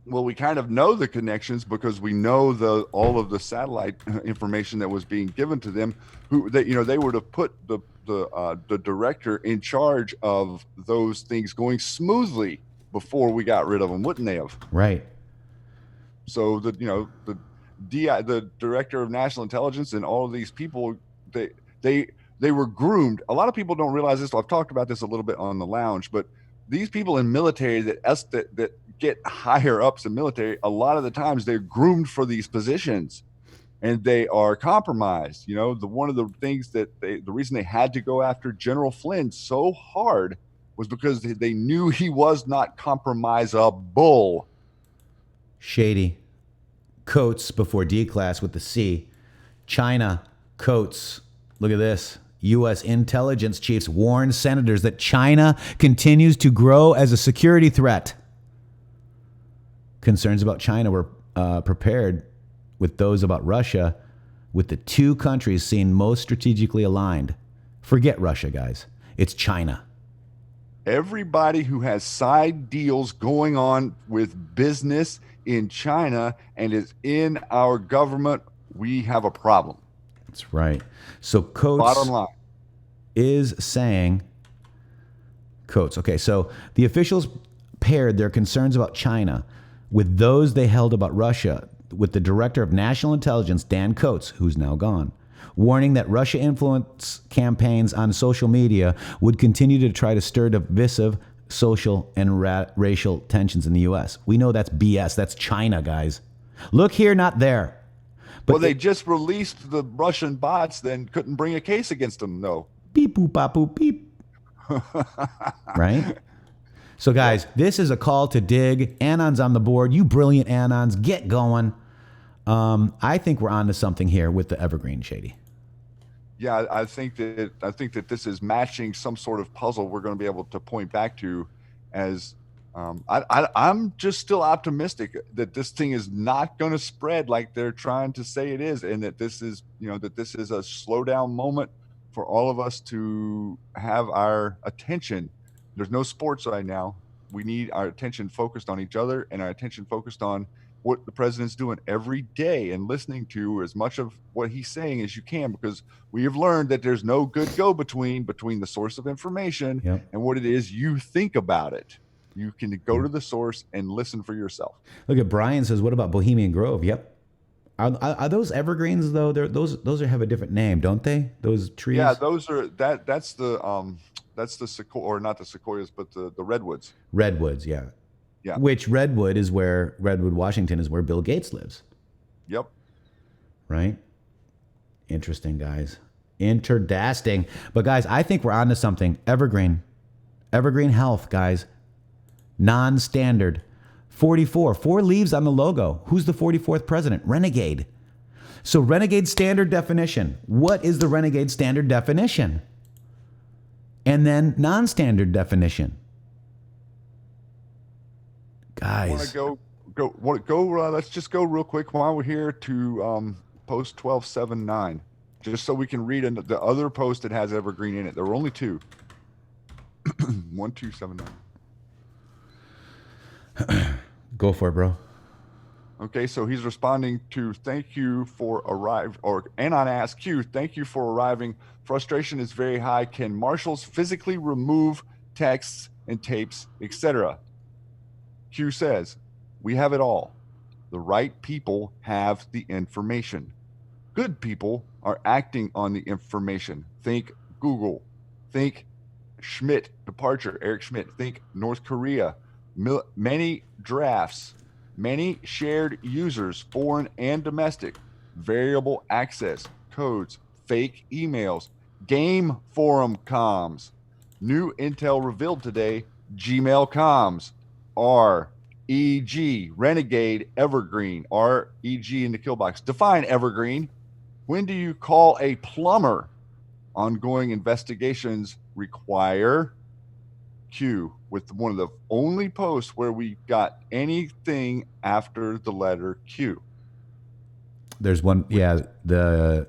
Well, we kind of know the connections because we know all of the satellite information that was being given to them. They were to put the director in charge of those things going smoothly before we got rid of them, wouldn't they have? Right. So the director of national intelligence and all of these people, they were groomed. A lot of people don't realize this. I've talked about this a little bit on the lounge, but these people in military that get higher ups in military, a lot of the times they're groomed for these positions and they are compromised. One of the things the reason they had to go after General Flynn so hard was because they knew he was not compromisable. Shady. Coates before D class with the C. China, Coates. Look at this. U.S. intelligence chiefs warn senators that China continues to grow as a security threat. Concerns about China were prepared with those about Russia, with the two countries seen most strategically aligned. Forget Russia, guys. It's China. Everybody who has side deals going on with business in China and is in our government, we have a problem. That's right. So Coates bottom line is saying, Coates, okay, so the officials paired their concerns about China with those they held about Russia, with the director of national intelligence, Dan Coates, who's now gone, warning that Russia influence campaigns on social media would continue to try to stir divisive social and racial tensions in the U.S. We know that's BS. That's China, guys. Look here, not there. But they just released the Russian bots, then couldn't bring a case against them, though. Beep, boop, bop, boop, beep. Right? So, guys, this is a call to dig. Anon's on the board. You brilliant Anons, get going. I think we're onto something here with the Evergreen, Shady. Yeah, I think that this is matching some sort of puzzle we're going to be able to point back to as I'm just still optimistic that this thing is not going to spread like they're trying to say it is, and that this is a slowdown moment for all of us to have our attention. There's no sports right now. We need our attention focused on each other and our attention focused on what the president's doing every day and listening to as much of what he's saying as you can, because we have learned that there's no good go-between the source of information and what it is you think about it. You can go to the source and listen for yourself. Look at Brian says, what about Bohemian Grove? Yep. Are those evergreens though? Those have a different name, don't they? Those trees. Yeah, those are that's the sequoia, or not the sequoias, but the redwoods. Redwoods, yeah. Yeah. Which Redwood, Washington is where Bill Gates lives. Yep. Right? Interesting, guys. Interdasting. But guys, I think we're onto something. Evergreen Health, guys. Non-standard. 44. 4 leaves on the logo. Who's the 44th president? Renegade. So Renegade standard definition. What is the Renegade standard definition? And then non-standard definition. Guys. Let's just go real quick while we're here to post 1279, just so we can read the other post that has Evergreen in it. There were only 2. 1279. Go for it, bro. Okay, so he's responding to thank you for arriving, or Anon asks Q, thank you for arriving. Frustration is very high. Can marshals physically remove texts and tapes, etc.? Q says, we have it all. The right people have the information. Good people are acting on the information. Think Google. Think Schmidt, departure, Eric Schmidt. Think North Korea. Many drafts, many shared users, foreign and domestic, variable access, codes, fake emails, game forum comms. New intel revealed today, Gmail comms, REG, Renegade, Evergreen, REG in the kill box. Define Evergreen. When do you call a plumber? Ongoing investigations require Q, with one of the only posts where we got anything after the letter Q. There's one, there's a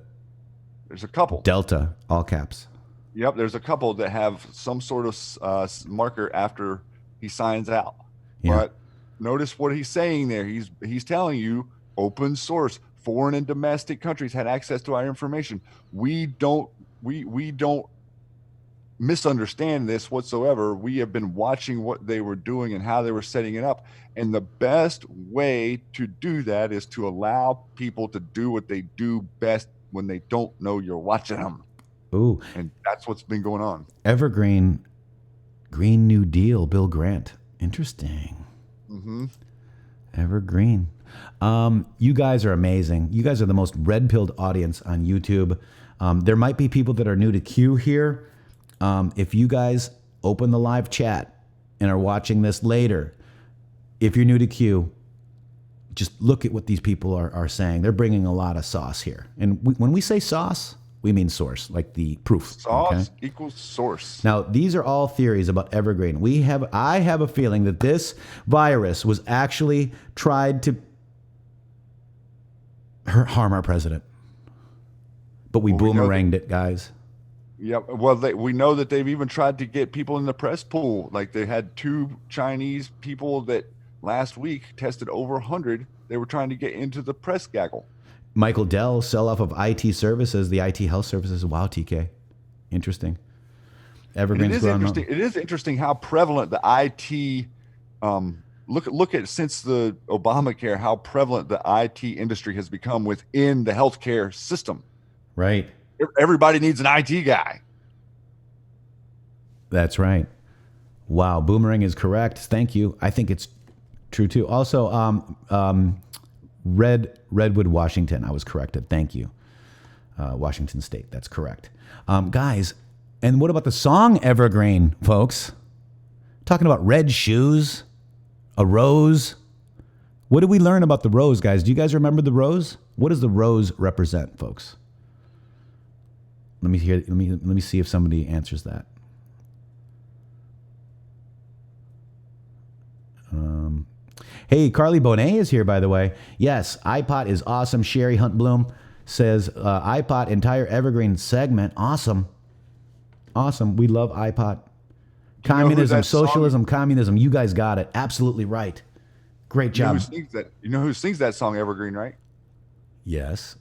couple. Delta, all caps. Yep, there's a couple that have some sort of marker after he signs out. Yeah. But notice what he's saying there. He's telling you open source, foreign and domestic countries had access to our information. We don't misunderstand this whatsoever. We have been watching what they were doing and how they were setting it up. And the best way to do that is to allow people to do what they do best when they don't know you're watching them. Ooh. And that's what's been going on. Evergreen, Green New Deal, Bill Grant. Interesting. Mm-hmm. Evergreen. You guys are amazing. You guys are the most red-pilled audience on YouTube. There might be people that are new to Q here. If you guys open the live chat and are watching this later, if you're new to Q, just look at what these people are saying. They're bringing a lot of sauce here. And when we say sauce, we mean source, like the proof. Sauce equals source. Now, these are all theories about Evergreen. I have a feeling that this virus was actually tried to harm our president. But we boomeranged it, guys. Yeah, well, we know that they've even tried to get people in the press pool. Like they had 2 Chinese people that last week tested over 100. They were trying to get into the press gaggle. Michael Dell, sell-off of IT services, the IT health services. Wow, TK. Interesting. Evergreen's grown up. It is interesting how prevalent the IT, look at since the Obamacare, how prevalent the IT industry has become within the healthcare system. Right. Everybody needs an IT guy. That's right. Wow, boomerang is correct. Thank you. I think it's true too. Also, Redwood, Washington. I was corrected. Thank you. Washington State. That's correct. Guys, and what about the song Evergreen, folks? Talking about red shoes, a rose. What did we learn about the rose, guys? Do you guys remember the rose? What does the rose represent, folks? Let me see if somebody answers that. Hey, Carly Bonet is here, by the way. Yes, iPod is awesome. Sherry Hunt Bloom says, iPod entire Evergreen segment. Awesome. Awesome. We love iPod. Do you know who Communism, that song- socialism, communism. You guys got it. Absolutely right. Great You know job. who sings that? You know who sings that song, Evergreen, right? Yes.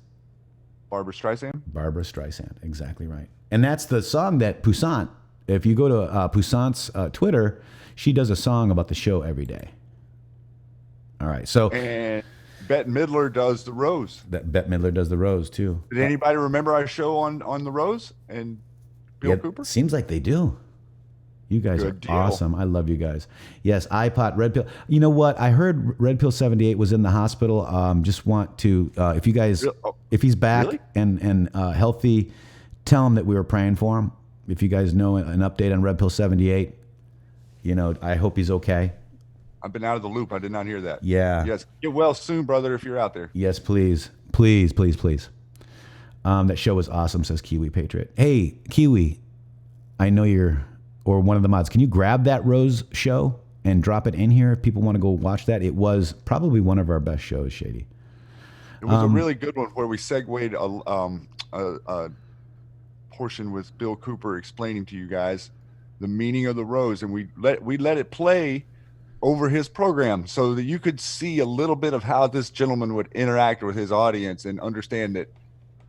Barbara Streisand. Barbara Streisand. Exactly right. And that's the song that Poussant, if you go to Poussant's Twitter, she does a song about the show every day. All right. So And Bette Midler does the Rose. that Bette Midler does the Rose too. Did anybody remember our show on the Rose and Bill Yeah, Cooper? seems like they do. You guys Good are deal. awesome. I love you guys. Yes, iPod, Red Pill. You know what? I heard Red Pill 78 was in the hospital. Just want to, if you guys, if he's back Really? and healthy, tell him that we were praying for him. If you guys know an update on Red Pill 78, you know, I hope he's okay. I've been out of the loop. I did not hear that. Yeah. Yes. Get well soon, brother, if you're out there. Yes, please. Please, please, please. That show was awesome, says Kiwi Patriot. Hey, Kiwi, I know you're, or one of the mods. Can you grab that Rose show and drop it in here if people want to go watch that? It was probably one of our best shows, Shady. It was a really good one where we segued a portion with Bill Cooper explaining to you guys the meaning of the rose, and we let it play over his program so that you could see a little bit of how this gentleman would interact with his audience and understand that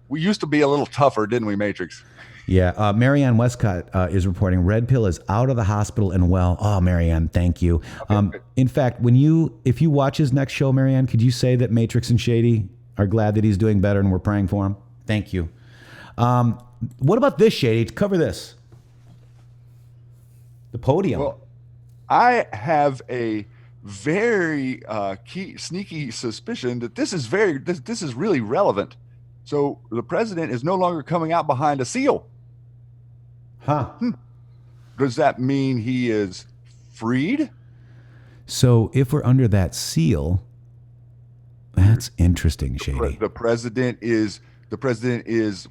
we used to be a little tougher, didn't we, Matrixxx? Yeah, Marianne Westcott is reporting Red Pill is out of the hospital and well. Oh, Marianne, thank you. In fact, if you watch his next show, Marianne, could you say that Matrixxx and Shady are glad that he's doing better and we're praying for him? Thank you. What about this, Shady? Cover this. The podium. Well, I have a very sneaky suspicion that this is really relevant. So the president is no longer coming out behind a seal. Huh. Does that mean he is freed? So if we're under that seal, that's interesting, Shady. The president is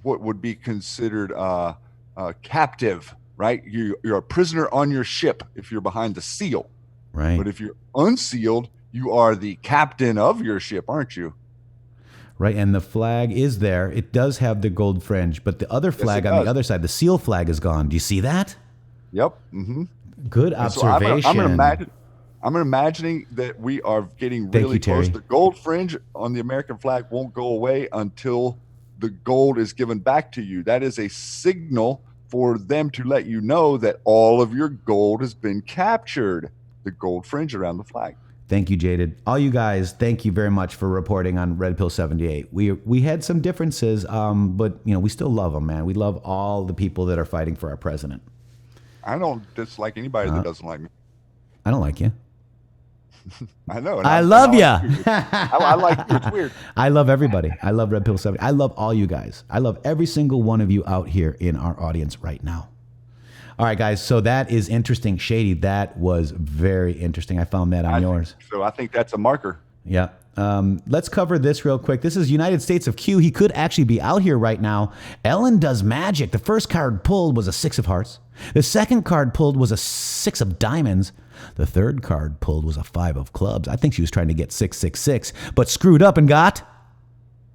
what would be considered captive, right? You're a prisoner on your ship if you're behind the seal. Right. But if you're unsealed, you are the captain of your ship, aren't you? Right, and the flag is there. It does have the gold fringe, but the other flag on the other side, the seal flag, is gone. Do you see that? Yep. Mm-hmm. Good observation. So I'm imagining that we are getting Thank really you, close. Terry. The gold fringe on the American flag won't go away until the gold is given back to you. That is a signal for them to let you know that all of your gold has been captured. The gold fringe around the flag. Thank you, Jaded. All you guys, thank you very much for reporting on Red Pill 78. We had some differences, but we still love them, man. We love all the people that are fighting for our president. I don't dislike anybody that doesn't like me. I don't like you. I know. I love you. I like you. It's weird. I love everybody. I love Red Pill 70. I love all you guys. I love every single one of you out here in our audience right now. All right, guys. So that is interesting. Shady, that was very interesting. I found that on yours. So I think that's a marker. Yeah. Let's cover this real quick. This is United States of Q. He could actually be out here right now. Ellen does magic. The first card pulled was a 6 of hearts. The second card pulled was a 6 of diamonds. The third card pulled was a 5 of clubs. I think she was trying to get 666, but screwed up and got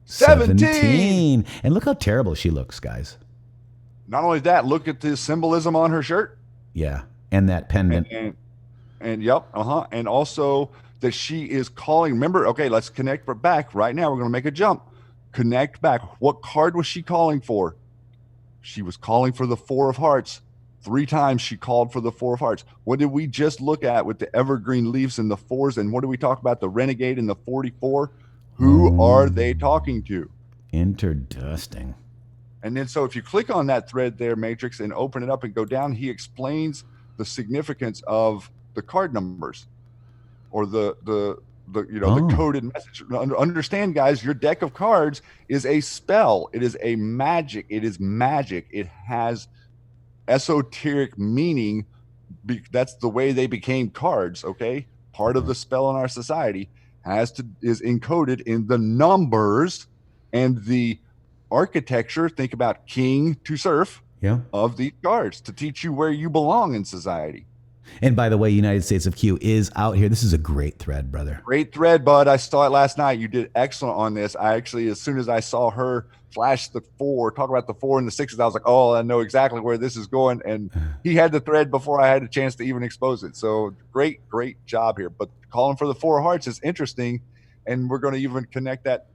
17. And look how terrible she looks, guys. Not only that, look at the symbolism on her shirt. Yeah, and that pendant. And yep, and also that she is calling. Remember, okay, let's connect back right now. We're going to make a jump. Connect back. What card was she calling for? She was calling for the 4 of hearts. 3 times she called for the 4 of hearts. What did we just look at with the evergreen leaves and the 4s? And what did we talk about? The renegade and the 44. Who are they talking to? Interdusting. And then, so if you click on that thread there, Matrixxx, and open it up and go down, he explains the significance of the card numbers, or the coded message. Understand, guys, your deck of cards is a spell. It is a magic. It is magic. It has esoteric meaning. That's the way they became cards. Okay, part of the spell in our society is encoded in the numbers and the architecture. Think about king to serf of these cards to teach you where you belong in society. And by the way, United States of Q is out here. This is a great thread, brother. Great thread, bud. I saw it last night. You did excellent on this. I actually, as soon as I saw her flash the 4, talk about the 4 and the 6s, I was like, oh, I know exactly where this is going. And he had the thread before I had a chance to even expose it. So great job here. But calling for the 4 of hearts is interesting. And we're going to even connect that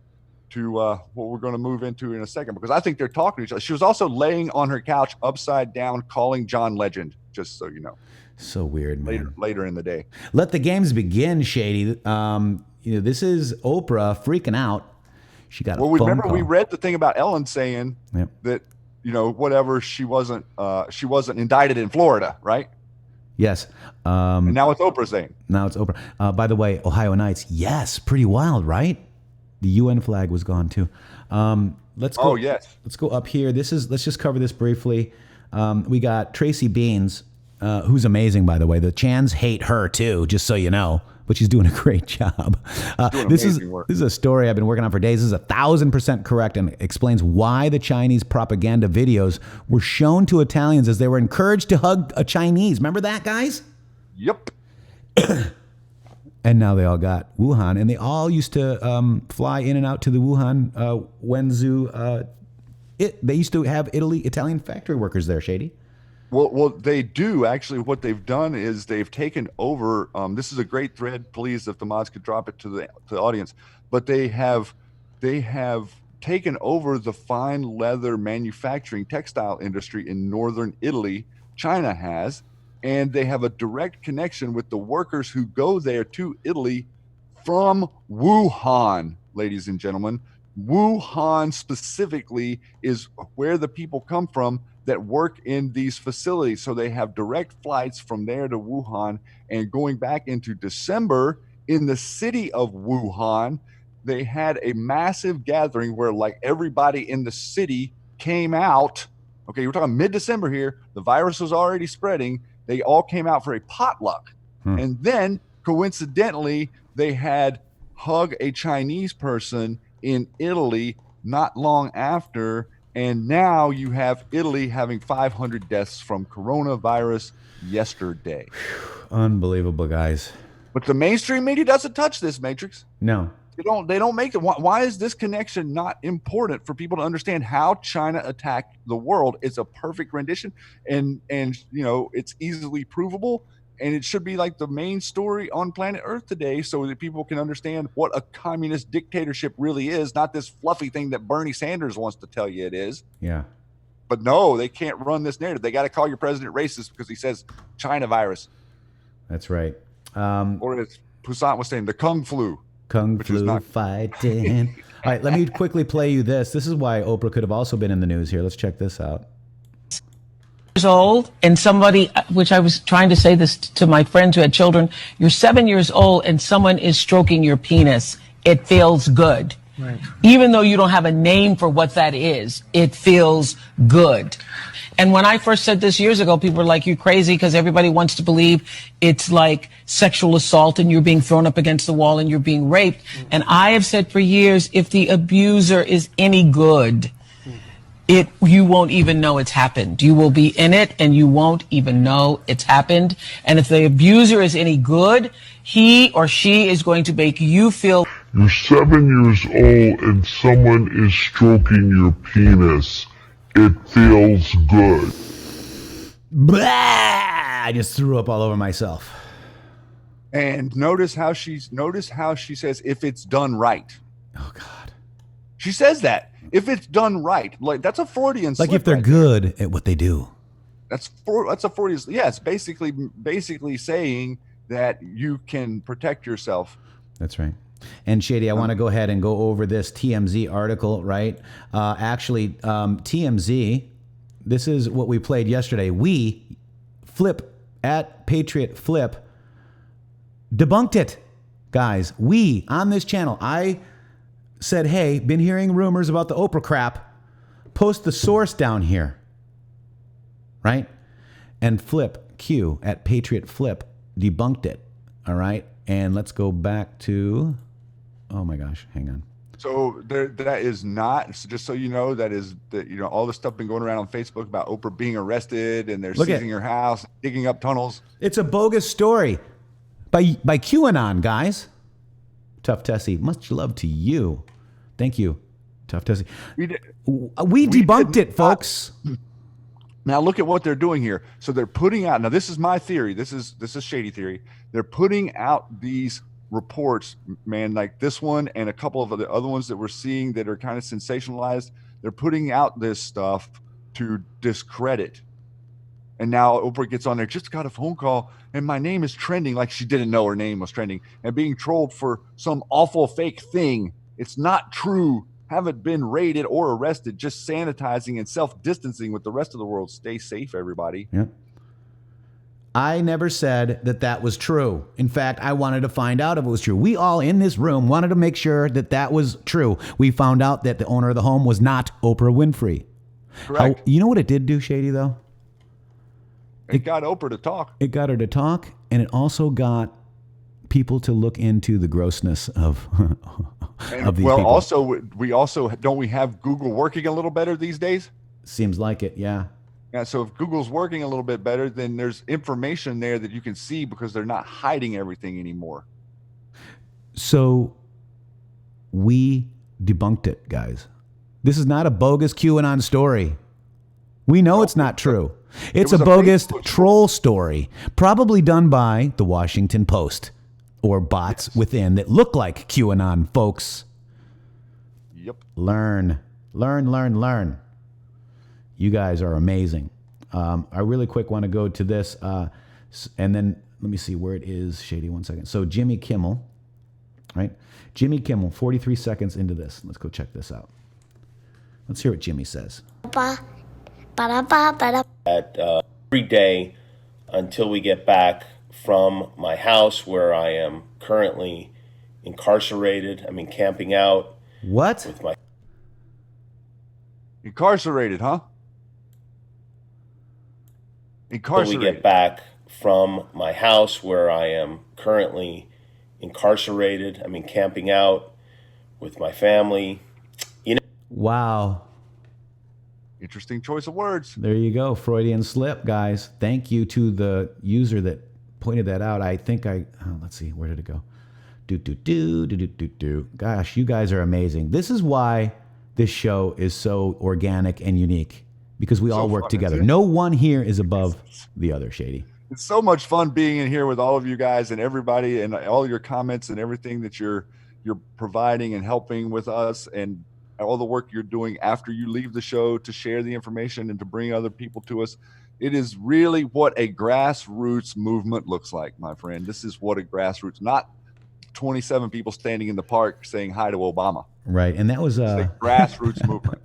to what we're going to move into in a second, because I think they're talking to each other. She was also laying on her couch upside down, calling John Legend, just so you know. So weird, man. Later in the day. Let the games begin, Shady. This is Oprah freaking out. She got a phone remember call. We read the thing about Ellen saying that, whatever, she wasn't indicted in Florida, right? Yes. And now it's Oprah saying. Now it's Oprah. By the way, Ohio Nights, yes, pretty wild, right? The UN flag was gone too. Let's go. Oh, yes. Let's go up here. Let's just cover this briefly. We got Tracy Beans, who's amazing, by the way. The Chans hate her too, just so you know, but she's doing a great job. This is a story I've been working on for days. This is 1,000% correct and explains why the Chinese propaganda videos were shown to Italians as they were encouraged to hug a Chinese. Remember that, guys? Yep. And now they all got Wuhan, and they all used to fly in and out to the Wuhan, Wenzhou. They used to have Italian factory workers there, Shady. Well, they do actually. What they've done is they've taken over. This is a great thread. Please, if the mods could drop it to the audience. But they have taken over the fine leather manufacturing textile industry in northern Italy. China has. And they have a direct connection with the workers who go there to Italy from Wuhan, ladies and gentlemen. Wuhan specifically is where the people come from that work in these facilities. So they have direct flights from there to Wuhan. And going back into December, in the city of Wuhan, they had a massive gathering where like everybody in the city came out. Okay, we're talking mid-December here. The virus was already spreading. They all came out for a potluck. And then, coincidentally, they had hug a Chinese person in Italy not long after. And now you have Italy having 500 deaths from coronavirus yesterday. Unbelievable, guys. But the mainstream media doesn't touch this, Matrixxx. No. They don't make it. Why is this connection not important for people to understand how China attacked the world? It's a perfect rendition, and it's easily provable, and it should be like the main story on planet Earth today, so that people can understand what a communist dictatorship really is, not this fluffy thing that Bernie Sanders wants to tell you it is. Yeah. But no, they can't run this narrative. They got to call your president racist because he says China virus. That's right. Or as Poussin was saying, the Kung flu. Kung flu fighting. All right, let me quickly play you this. This is why Oprah could have also been in the news here. Let's check this out. Years old, and somebody, which I was trying to say this to my friends who had children, you're 7 years old and someone is stroking your penis. It feels good. Right. Even though you don't have a name for what that is, it feels good. And when I first said this years ago, people were like, you're crazy, because everybody wants to believe it's like sexual assault and you're being thrown up against the wall and you're being raped. And I have said for years, if the abuser is any good, you won't even know it's happened. You will be in it and you won't even know it's happened. And if the abuser is any good, he or she is going to make you feel. You're 7 years old and someone is stroking your penis. It feels good. Blah! I just threw up all over myself. And notice how she says, if it's done right. Oh God. She says that. If it's done right. Like, that's a Freudian slip. Like if they're good at what they do. That's a Freudian. Yes, basically saying that you can protect yourself. That's right. And Shady, I want to go ahead and go over this TMZ article, right? TMZ, this is what we played yesterday. We, Flip, at Patriot Flip, debunked it. Guys, we, on this channel, I said, hey, been hearing rumors about the Oprah crap. Post the source down here, right? And Flip, Q, at Patriot Flip, debunked it, all right? And let's go back to... Oh my gosh, hang on. So that is not. So just so you know, that all the stuff been going around on Facebook about Oprah being arrested and they're seizing her house, digging up tunnels. It's a bogus story by QAnon, guys. Tough Tessie, much love to you. Thank you, Tough Tessie. We debunked it, folks. Now look at what they're doing here. So they're putting out. Now this is my theory. This is shady theory. They're putting out these reports, man, like this one and a couple of the other ones that we're seeing that are kind of sensationalized. They're putting out this stuff to discredit. And now Oprah gets on there, just got a phone call, and my name is trending, like she didn't know her name was trending, and being trolled for some awful fake thing. It's not true. Haven't been raided or arrested, just sanitizing and self-distancing with the rest of the world. Stay safe, everybody. Yep. I never said that was true. In fact, I wanted to find out if it was true. We all in this room wanted to make sure that was true. We found out that the owner of the home was not Oprah Winfrey. Correct. You know what it did do, Shady, though? It got Oprah to talk. It got her to talk, and it also got people to look into the grossness of of these people. Also, we have Google working a little better these days? Seems like it, yeah. Yeah, so if Google's working a little bit better, then there's information there that you can see because they're not hiding everything anymore. So we debunked it, guys. This is not a bogus QAnon story. We know it's not true. It's a bogus troll story, probably done by the Washington Post or bots within that look like QAnon, folks. Yep. Learn. You guys are amazing. I really quick want to go to this, and then let me see where it is, Shady, 1 second. So Jimmy Kimmel, right? Jimmy Kimmel, 43 seconds into this. Let's go check this out. Let's hear what Jimmy says. Every day until we get back from my house where I am currently incarcerated. I mean, camping out. What? With my incarcerated, huh? Incarcerated. Until we get back from my house where I am currently incarcerated. I mean, camping out with my family. Wow. Interesting choice of words. There you go. Freudian slip, guys. Thank you to the user that pointed that out. I think let's see, where did it go? Gosh, you guys are amazing. This is why this show is so organic and unique, because we all work together. No one here is above the other, Shady. It's so much fun being in here with all of you guys and everybody and all your comments and everything that you're providing and helping with us, and all the work you're doing after you leave the show to share the information and to bring other people to us. It is really what a grassroots movement looks like, my friend. This is what a grassroots, not 27 people standing in the park saying hi to Obama. Right, and that was a grassroots movement.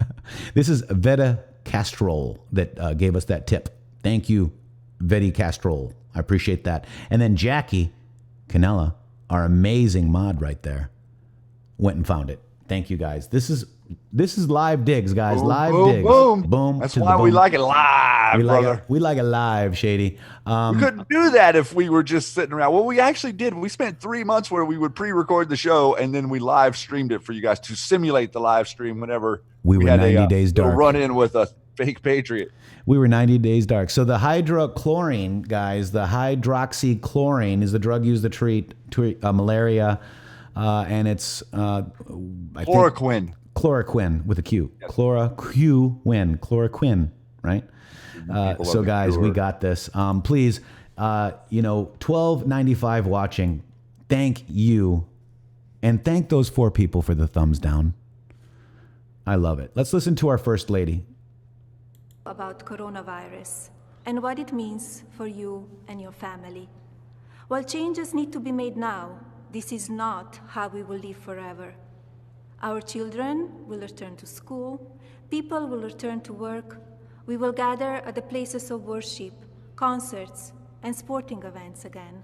This is Veda Castrol that gave us that tip. Thank you, Vedi Castrol. I appreciate that. And then Jackie Canella, our amazing mod right there, went and found it. Thank you, guys. This is live digs, guys. Boom, live boom, digs. Boom. Boom. That's why we like it live, brother. We like it live, Shady. We couldn't do that if we were just sitting around. Well, we actually did. We spent 3 months where we would pre-record the show and then we live streamed it for you guys to simulate the live stream whenever we were 90 days dark. Run in with a fake Patriot. We were 90 days dark. So the hydrochlorine, guys, the hydroxychloroquine is the drug used to treat malaria, and it's chloroquine. Chloroquine with a Q. Yes. Chloroquine, right? So guys, we got this. Please, $12.95 watching. Thank you. And thank those 4 people for the thumbs down. I love it. Let's listen to our first lady. About coronavirus and what it means for you and your family. While changes need to be made now, this is not how we will live forever. Our children will return to school, people will return to work, we will gather at the places of worship, concerts, and sporting events again.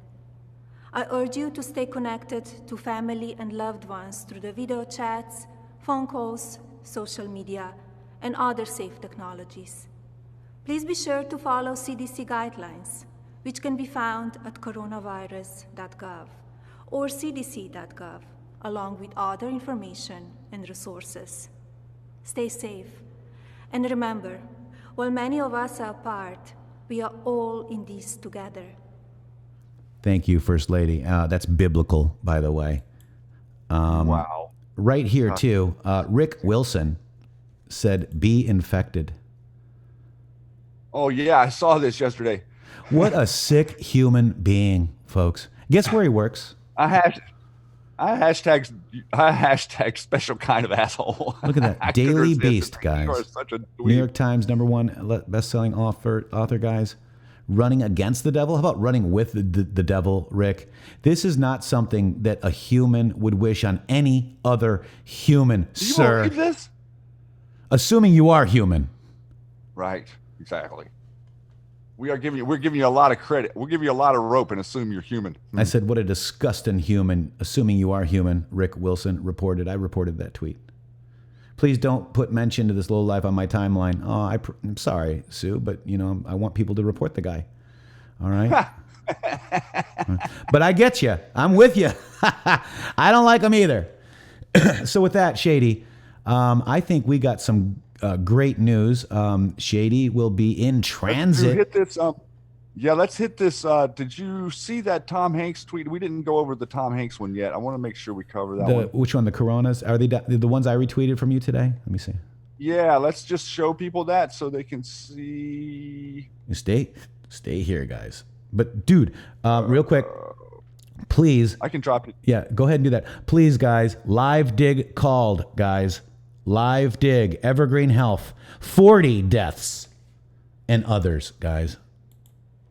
I urge you to stay connected to family and loved ones through the video chats, phone calls, social media, and other safe technologies. Please be sure to follow CDC guidelines, which can be found at coronavirus.gov or cdc.gov, along with other information and resources. Stay safe. And remember, while many of us are apart, we are all in this together. Thank you, First Lady. That's biblical, by the way. Wow. Right here, too, Rick Wilson said, be infected. Oh, yeah, I saw this yesterday. What a sick human being, folks. Guess where he works? I hashtag special kind of asshole. Look at that. I Daily could resist Beast, it. guys. You are such a dweeb. New York Times #1 best-selling author, guys. Running against the devil? How about running with the devil, Rick? This is not something that a human would wish on any other human, Do you sir. believe this? Assuming you are human. Right. Exactly. We're giving you a lot of credit. We'll give you a lot of rope and assume you're human. I said, what a disgusting human, assuming you are human, Rick Wilson reported. I reported that tweet. Please don't put mention to this low life on my timeline. Oh, I'm sorry, Sue, but I want people to report the guy. All right. But I get you. I'm with you. I don't like him either. So with that, Shady, I think we got some great news. Shady will be in transit. Hit this. Let's hit this. Did you see that Tom Hanks tweet? We didn't go over the Tom Hanks one yet. I want to make sure we cover that one. Which one? The Coronas? Are they the ones I retweeted from you today? Let me see. Yeah, let's just show people that so they can see. You stay here, guys. But dude, real quick, please. I can drop it. Yeah, go ahead and do that. Please, guys. Live dig called, guys. Live dig. Evergreen Health. 40 deaths and others, guys.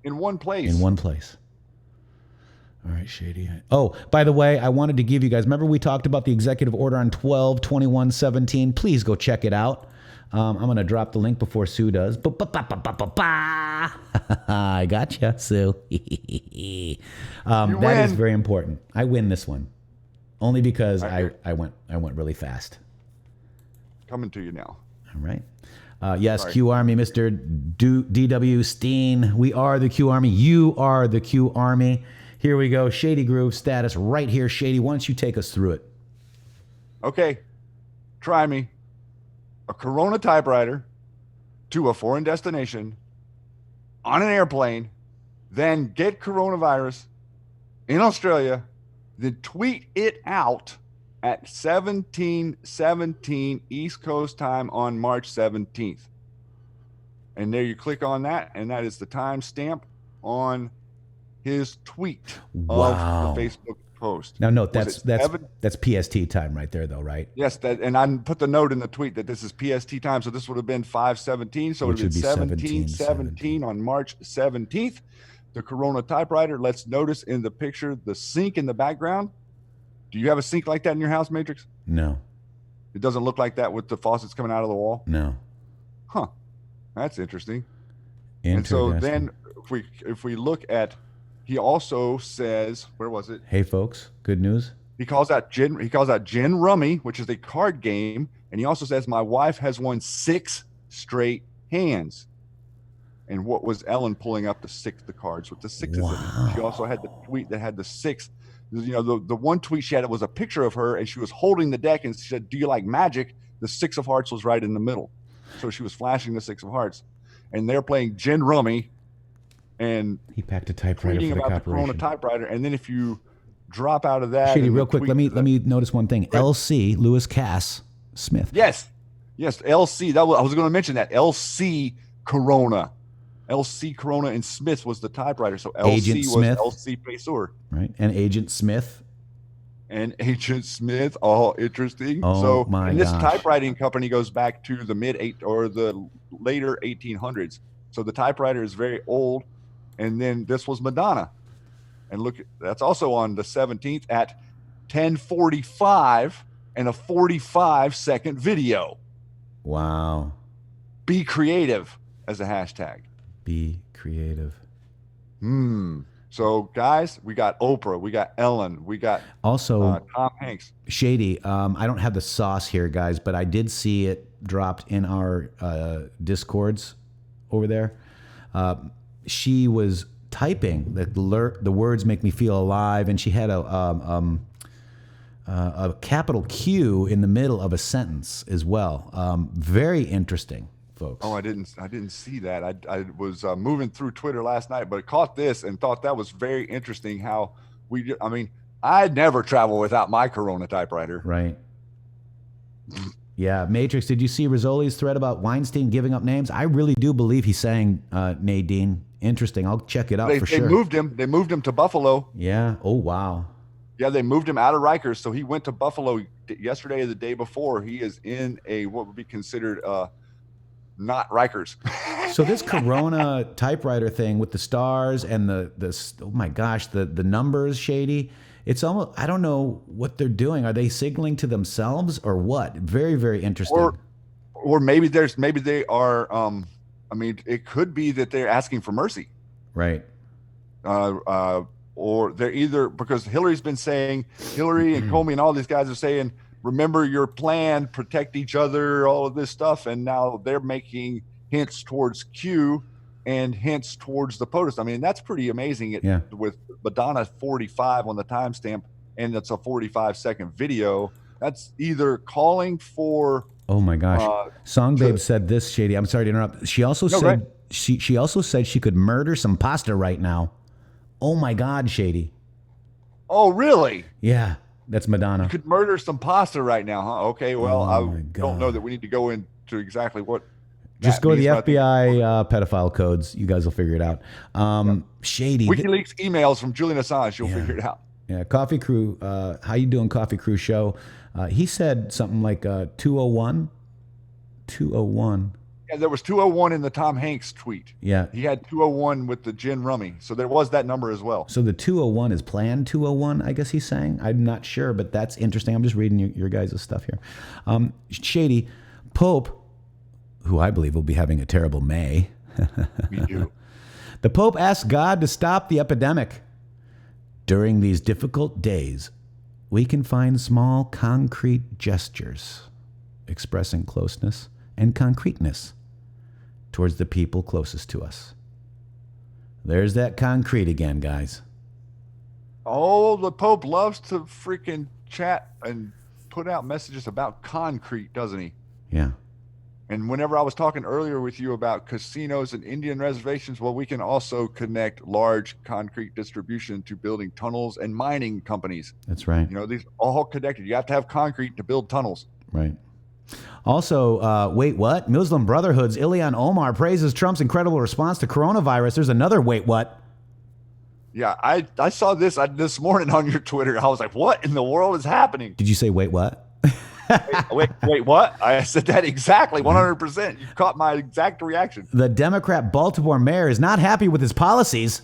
In one place. In one place. All right, Shady. Oh, by the way, I wanted to give you guys, remember we talked about the executive order on 12/21/17? Please go check it out. I'm going to drop the link before Sue does. I gotcha, Sue. That is very important. I win this one. Only because I went really fast. Coming to you now. All right. Yes, sorry. Q Army, Mr. DW Steen. We are the Q Army. You are the Q Army. Here we go. Shady Groove status right here. Shady, why don't you take us through it? Okay. Try me. A Corona typewriter to a foreign destination on an airplane, then get coronavirus in Australia, then tweet it out at 17:17 East Coast time on March 17th. And there you click on that, and that is the timestamp on his tweet of the Facebook post. Now, note that's PST time right there, though, right? Yes, and I put the note in the tweet that this is PST time, so this would have been 5:17, so it would have been 17:17 on March 17th. The Corona typewriter. Let's notice in the picture the sink in the background. Do you have a sink like that in your house, Matrixxx? No. It doesn't look like that with the faucets coming out of the wall? No. Huh. That's interesting. And so then if we look at, he also says, where was it? Hey folks, good news. He calls out Gin Rummy, which is a card game, and he also says my wife has won 6 straight hands. And what was Ellen pulling up the cards with the 6s in it? She also had the tweet that had the 6. The one tweet she had, it was a picture of her, and she was holding the deck, and she said, "Do you like magic?" The 6 of hearts was right in the middle, so she was flashing the 6 of hearts, and they're playing Gin Rummy, and he packed a typewriter for the about corporation. The Corona typewriter, and then if you drop out of that, Shady, real quick, let me notice one thing. Right. LC Lewis Cass Smith. Yes, LC. I was going to mention that LC Corona. LC Corona and Smith was the typewriter. So LC Agent was Smith. LC Pesor. Right. And Agent Smith. Oh, interesting. Oh, my this gosh. typewriting company goes back to the the later 1800s. So the typewriter is very old. And then this was Madonna. And look, that's also on the 17th at 10:45 and a 45-second video. Wow. Be creative as a hashtag. Be creative. So, guys, we got Oprah, we got Ellen, we got also Tom Hanks. Shady. I don't have the sauce here, guys, but I did see it dropped in our Discords over there. She was typing the words make me feel alive, and she had a capital Q in the middle of a sentence as well. Very interesting, folks. Oh, I didn't see that. I was moving through Twitter last night, but caught this and thought that was very interesting. How I mean, I never travel without my Corona typewriter. Right. Yeah, Matrixxx, did you see Rizzoli's thread about Weinstein giving up names? I really do believe he's saying Nadine. Interesting. I'll check it out for sure. They moved him to Buffalo. Yeah. Oh, wow. Yeah, they moved him out of Rikers, so he went to Buffalo yesterday or the day before. He is in what would be considered not Rikers. So this Corona typewriter thing with the stars and the oh my gosh, the numbers, Shady. It's almost, I don't know what they're doing. Are they signaling to themselves or what? Very, very interesting. Or maybe they are. I mean, it could be that they're asking for mercy. Right. Or they're either, because Hillary's been saying, Hillary and Comey and all these guys are saying, remember your plan, protect each other, all of this stuff. And now they're making hints towards Q and hints towards the POTUS. I mean, that's pretty amazing. With Madonna 45 on the timestamp, and it's a 45-second video. That's either calling for. Oh my gosh! Songbabe said this, Shady. I'm sorry to interrupt. She also said she also said she could murder some pasta right now. Oh my God, Shady. Oh really? Yeah, that's Madonna. You could murder some pasta right now, huh? Okay, well, I don't know that we need to go into exactly what. Just go to the FBI pedophile codes. You guys will figure it out. Shady. WikiLeaks emails from Julian Assange. You'll figure it out. Yeah, Coffee Crew. How you doing, Coffee Crew show? He said something like 201. 201. Yeah, there was 201 in the Tom Hanks tweet. Yeah. He had 201 with the gin rummy. So there was that number as well. So the 201 is planned 201, I guess he's saying. I'm not sure, but that's interesting. I'm just reading your guys' stuff here. Shady, Pope, who I believe will be having a terrible May. We do. The Pope asked God to stop the epidemic. During these difficult days, we can find small, concrete gestures expressing closeness and concreteness towards the people closest to us. There's that concrete again, guys. Oh, the Pope loves to freaking chat and put out messages about concrete, doesn't he? Yeah. And whenever I was talking earlier with you about casinos and Indian reservations, well, we can also connect large concrete distribution to building tunnels and mining companies. That's right. You know, these all connected. You have to have concrete to build tunnels. Right. Also, wait, what? Muslim Brotherhood's Ilhan Omar praises Trump's incredible response to coronavirus. There's another wait, what? Yeah, I saw this this morning on your Twitter. I was like, what in the world is happening? Did you say wait, what? Wait, what? I said that exactly, 100%. You caught my exact reaction. The Democrat Baltimore mayor is not happy with his policies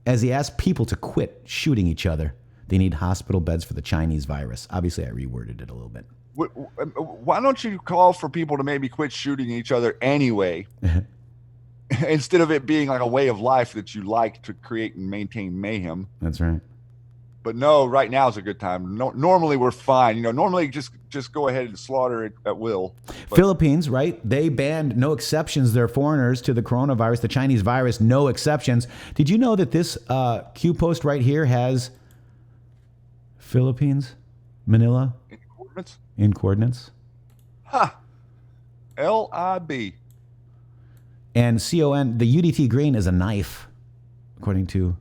as he asked people to quit shooting each other. They need hospital beds for the Chinese virus. Obviously, I reworded it a little bit. Why don't you call for people to maybe quit shooting each other anyway, instead of it being like a way of life that you like to create and maintain mayhem? That's right. But no, right now is a good time. No, normally we're fine. You know, normally just go ahead and slaughter it at will. But Philippines, right? They banned, no exceptions, their foreigners to the coronavirus, the Chinese virus, no exceptions. Did you know that this Q post right here has Philippines, Manila? In coordinates? Ha! LIB. And CON, the UDT green is a knife, according to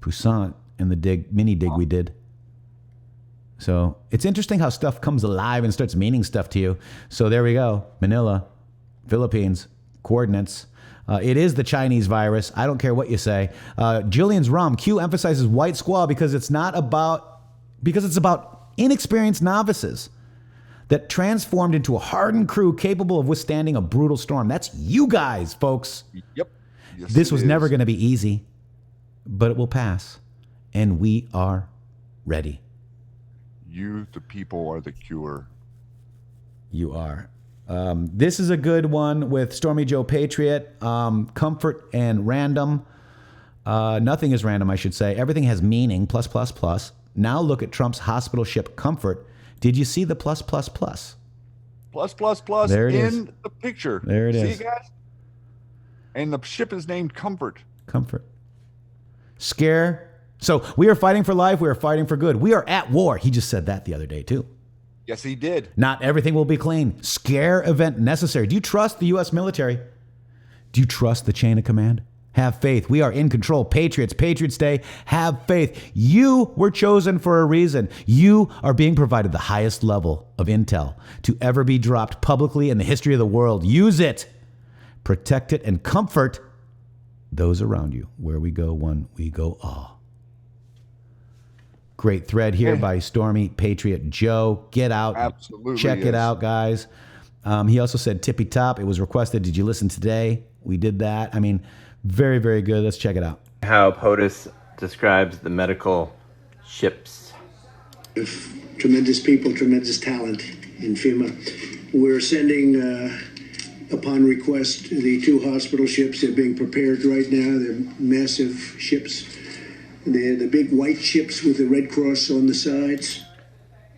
Poussant in the mini dig we did. So it's interesting how stuff comes alive and starts meaning stuff to you. So there we go. Manila, Philippines, coordinates. It is the Chinese virus. I don't care what you say. Julian's Rum, Q emphasizes white squall because it's about inexperienced novices that transformed into a hardened crew capable of withstanding a brutal storm. That's you guys, folks. Yep. Yes, this was never going to be easy, but it will pass. And we are ready. You, the people, are the cure. You are. This is a good one with Stormy Joe Patriot. Comfort and random. Nothing is random, I should say. Everything has meaning, plus, plus, plus. Now look at Trump's hospital ship Comfort. Did you see the plus, plus, plus? Plus, plus, plus there it in is. The picture. There it is. See, guys? And the ship is named Comfort. Comfort. Scare So we are fighting for life. We are fighting for good. We are at war. He just said that the other day, too. Yes, he did. Not everything will be clean. Scare event necessary. Do you trust the U.S. military? Do you trust the chain of command? Have faith. We are in control. Patriots, Patriots Day. Have faith. You were chosen for a reason. You are being provided the highest level of intel to ever be dropped publicly in the history of the world. Use it. Protect it and comfort those around you. Where we go one, we go all. Great thread here by Stormy Patriot Joe. Get out. Absolutely. Check it out, guys. He also said tippy top. It was requested. Did you listen today? We did that. I mean, very, very good. Let's check it out. How POTUS describes the medical ships. Tremendous people, tremendous talent in FEMA. We're sending, upon request, the 2 hospital ships. They're being prepared right now. They're massive ships. They're the big white ships with the Red Cross on the sides.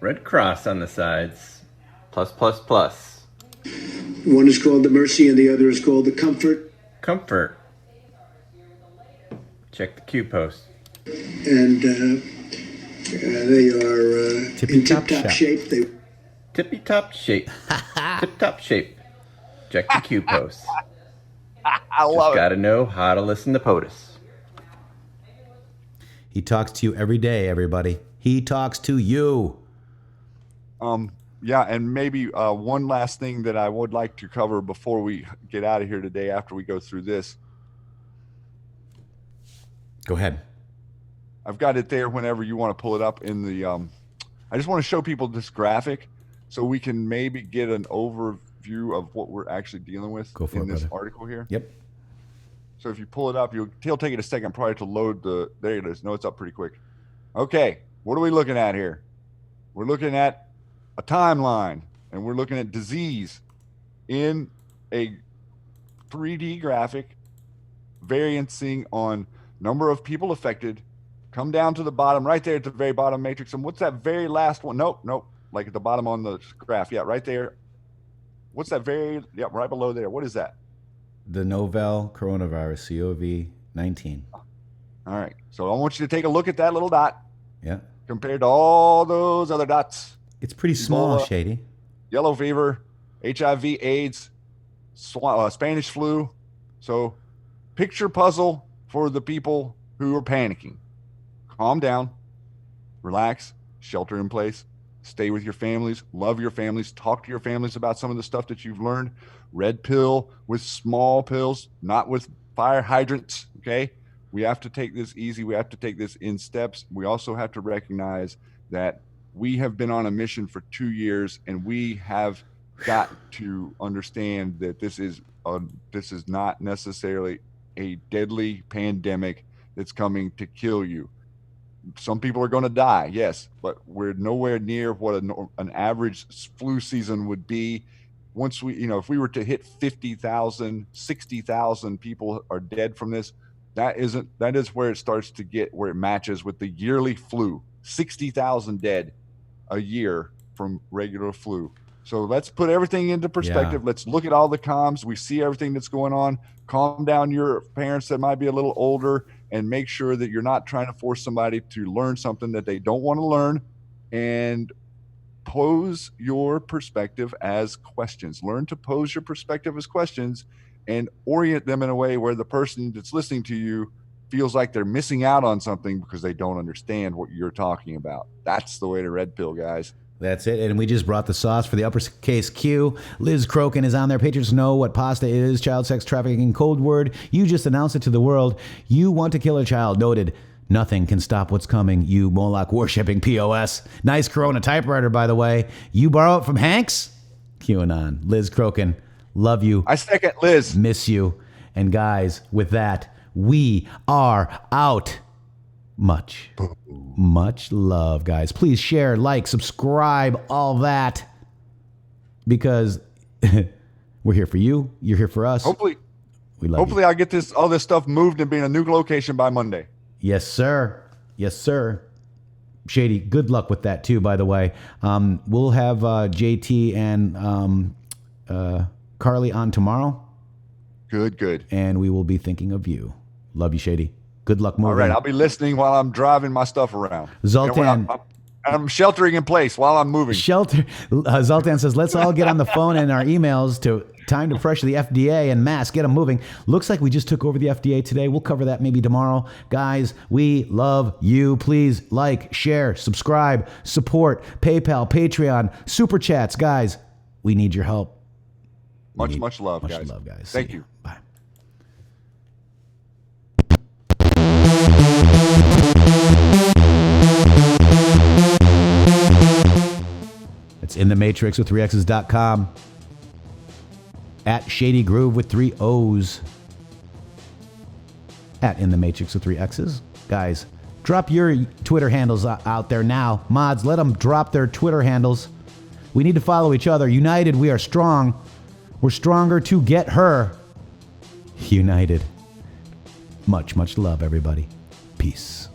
Red Cross on the sides. Plus, plus, plus. One is called the Mercy and the other is called the Comfort. Comfort. Check the Q post. And they are in tip-top shape. Tippy-top shape. Tip-top shape. Check the Q post. I love Just it. gotta know how to listen to POTUS. He talks to you every day, everybody. He talks to you. Yeah, and maybe one last thing that I would like to cover before we get out of here today after we go through this. Go ahead. I've got it there whenever you want to pull it up in the I just want to show people this graphic so we can maybe get an overview of what we're actually dealing with in this article here. Yep. So if you pull it up, it'll take it a second probably to load there it is. No, it's up pretty quick. Okay, what are we looking at here? We're looking at a timeline, and we're looking at disease in a 3D graphic, variancing on number of people affected. Come down to the bottom, right there at the very bottom matrix. And what's that very last one? Nope. Like at the bottom on the graph. Yeah, right there. What's that right below there? What is that? The novel coronavirus, COVID-19. All right. So I want you to take a look at that little dot. Yeah. Compared to all those other dots. It's pretty small, Ebola, Shady. Yellow fever, HIV, AIDS, Spanish flu. So picture puzzle for the people who are panicking. Calm down, relax, shelter in place, stay with your families, love your families, talk to your families about some of the stuff that you've learned. Red pill with small pills, not with fire hydrants, okay? We have to take this easy. We have to take this in steps. We also have to recognize that we have been on a mission for 2 years, and we have got to understand that this is not necessarily a deadly pandemic that's coming to kill you. Some people are going to die, yes, but we're nowhere near what an average flu season would be. Once if we were to hit 50,000, 60,000 people are dead from this, that is where it starts to get where it matches with the yearly flu. 60,000 dead a year from regular flu. So let's put everything into perspective. Yeah. Let's look at all the comms. We see everything that's going on. Calm down your parents that might be a little older, and make sure that you're not trying to force somebody to learn something that they don't want to learn, and pose your perspective as questions. Learn to pose your perspective as questions and orient them in a way where the person that's listening to you feels like they're missing out on something because they don't understand what you're talking about. That's the way to red pill, guys. That's it. And we just brought the sauce for the uppercase Q. Liz Crokin is on there. Patriots know what pasta is. Child sex trafficking code word. You just announced it to the world. You want to kill a child. Noted. Nothing can stop what's coming. You Moloch worshipping POS. Nice Corona typewriter, by the way. You borrow it from Hanks? QAnon. Liz Crokin. Love you. I second Liz. Miss you. And guys, with that, we are out. Much love, guys. Please share, like, subscribe, all that. Because we're here for you. You're here for us. Hopefully, we love you. I'll get all this stuff moved and be in a new location by Monday. Yes, sir. Yes, sir. Shady, good luck with that, too, by the way. We'll have JT and Carly on tomorrow. Good. And we will be thinking of you. Love you, Shady. Good luck moving. All right, I'll be listening while I'm driving my stuff around. Zoltan. I'm sheltering in place while I'm moving. Zoltan says, let's all get on the phone and our emails to time to pressure the FDA and mass, get them moving. Looks like we just took over the FDA today. We'll cover that maybe tomorrow. Guys, we love you. Please like, share, subscribe, support, PayPal, Patreon, Super Chats. Guys, we need your help. Much love, guys. Much love, guys. Thank you. Bye. It's intheMatrixxx with 3x's.com. At Shady Groove with 3 O's. At intheMatrixxx with 3 X's. Guys, drop your Twitter handles out there now. Mods, let them drop their Twitter handles. We need to follow each other. United, we are strong. We're stronger to get her. United. Much love, everybody. Peace.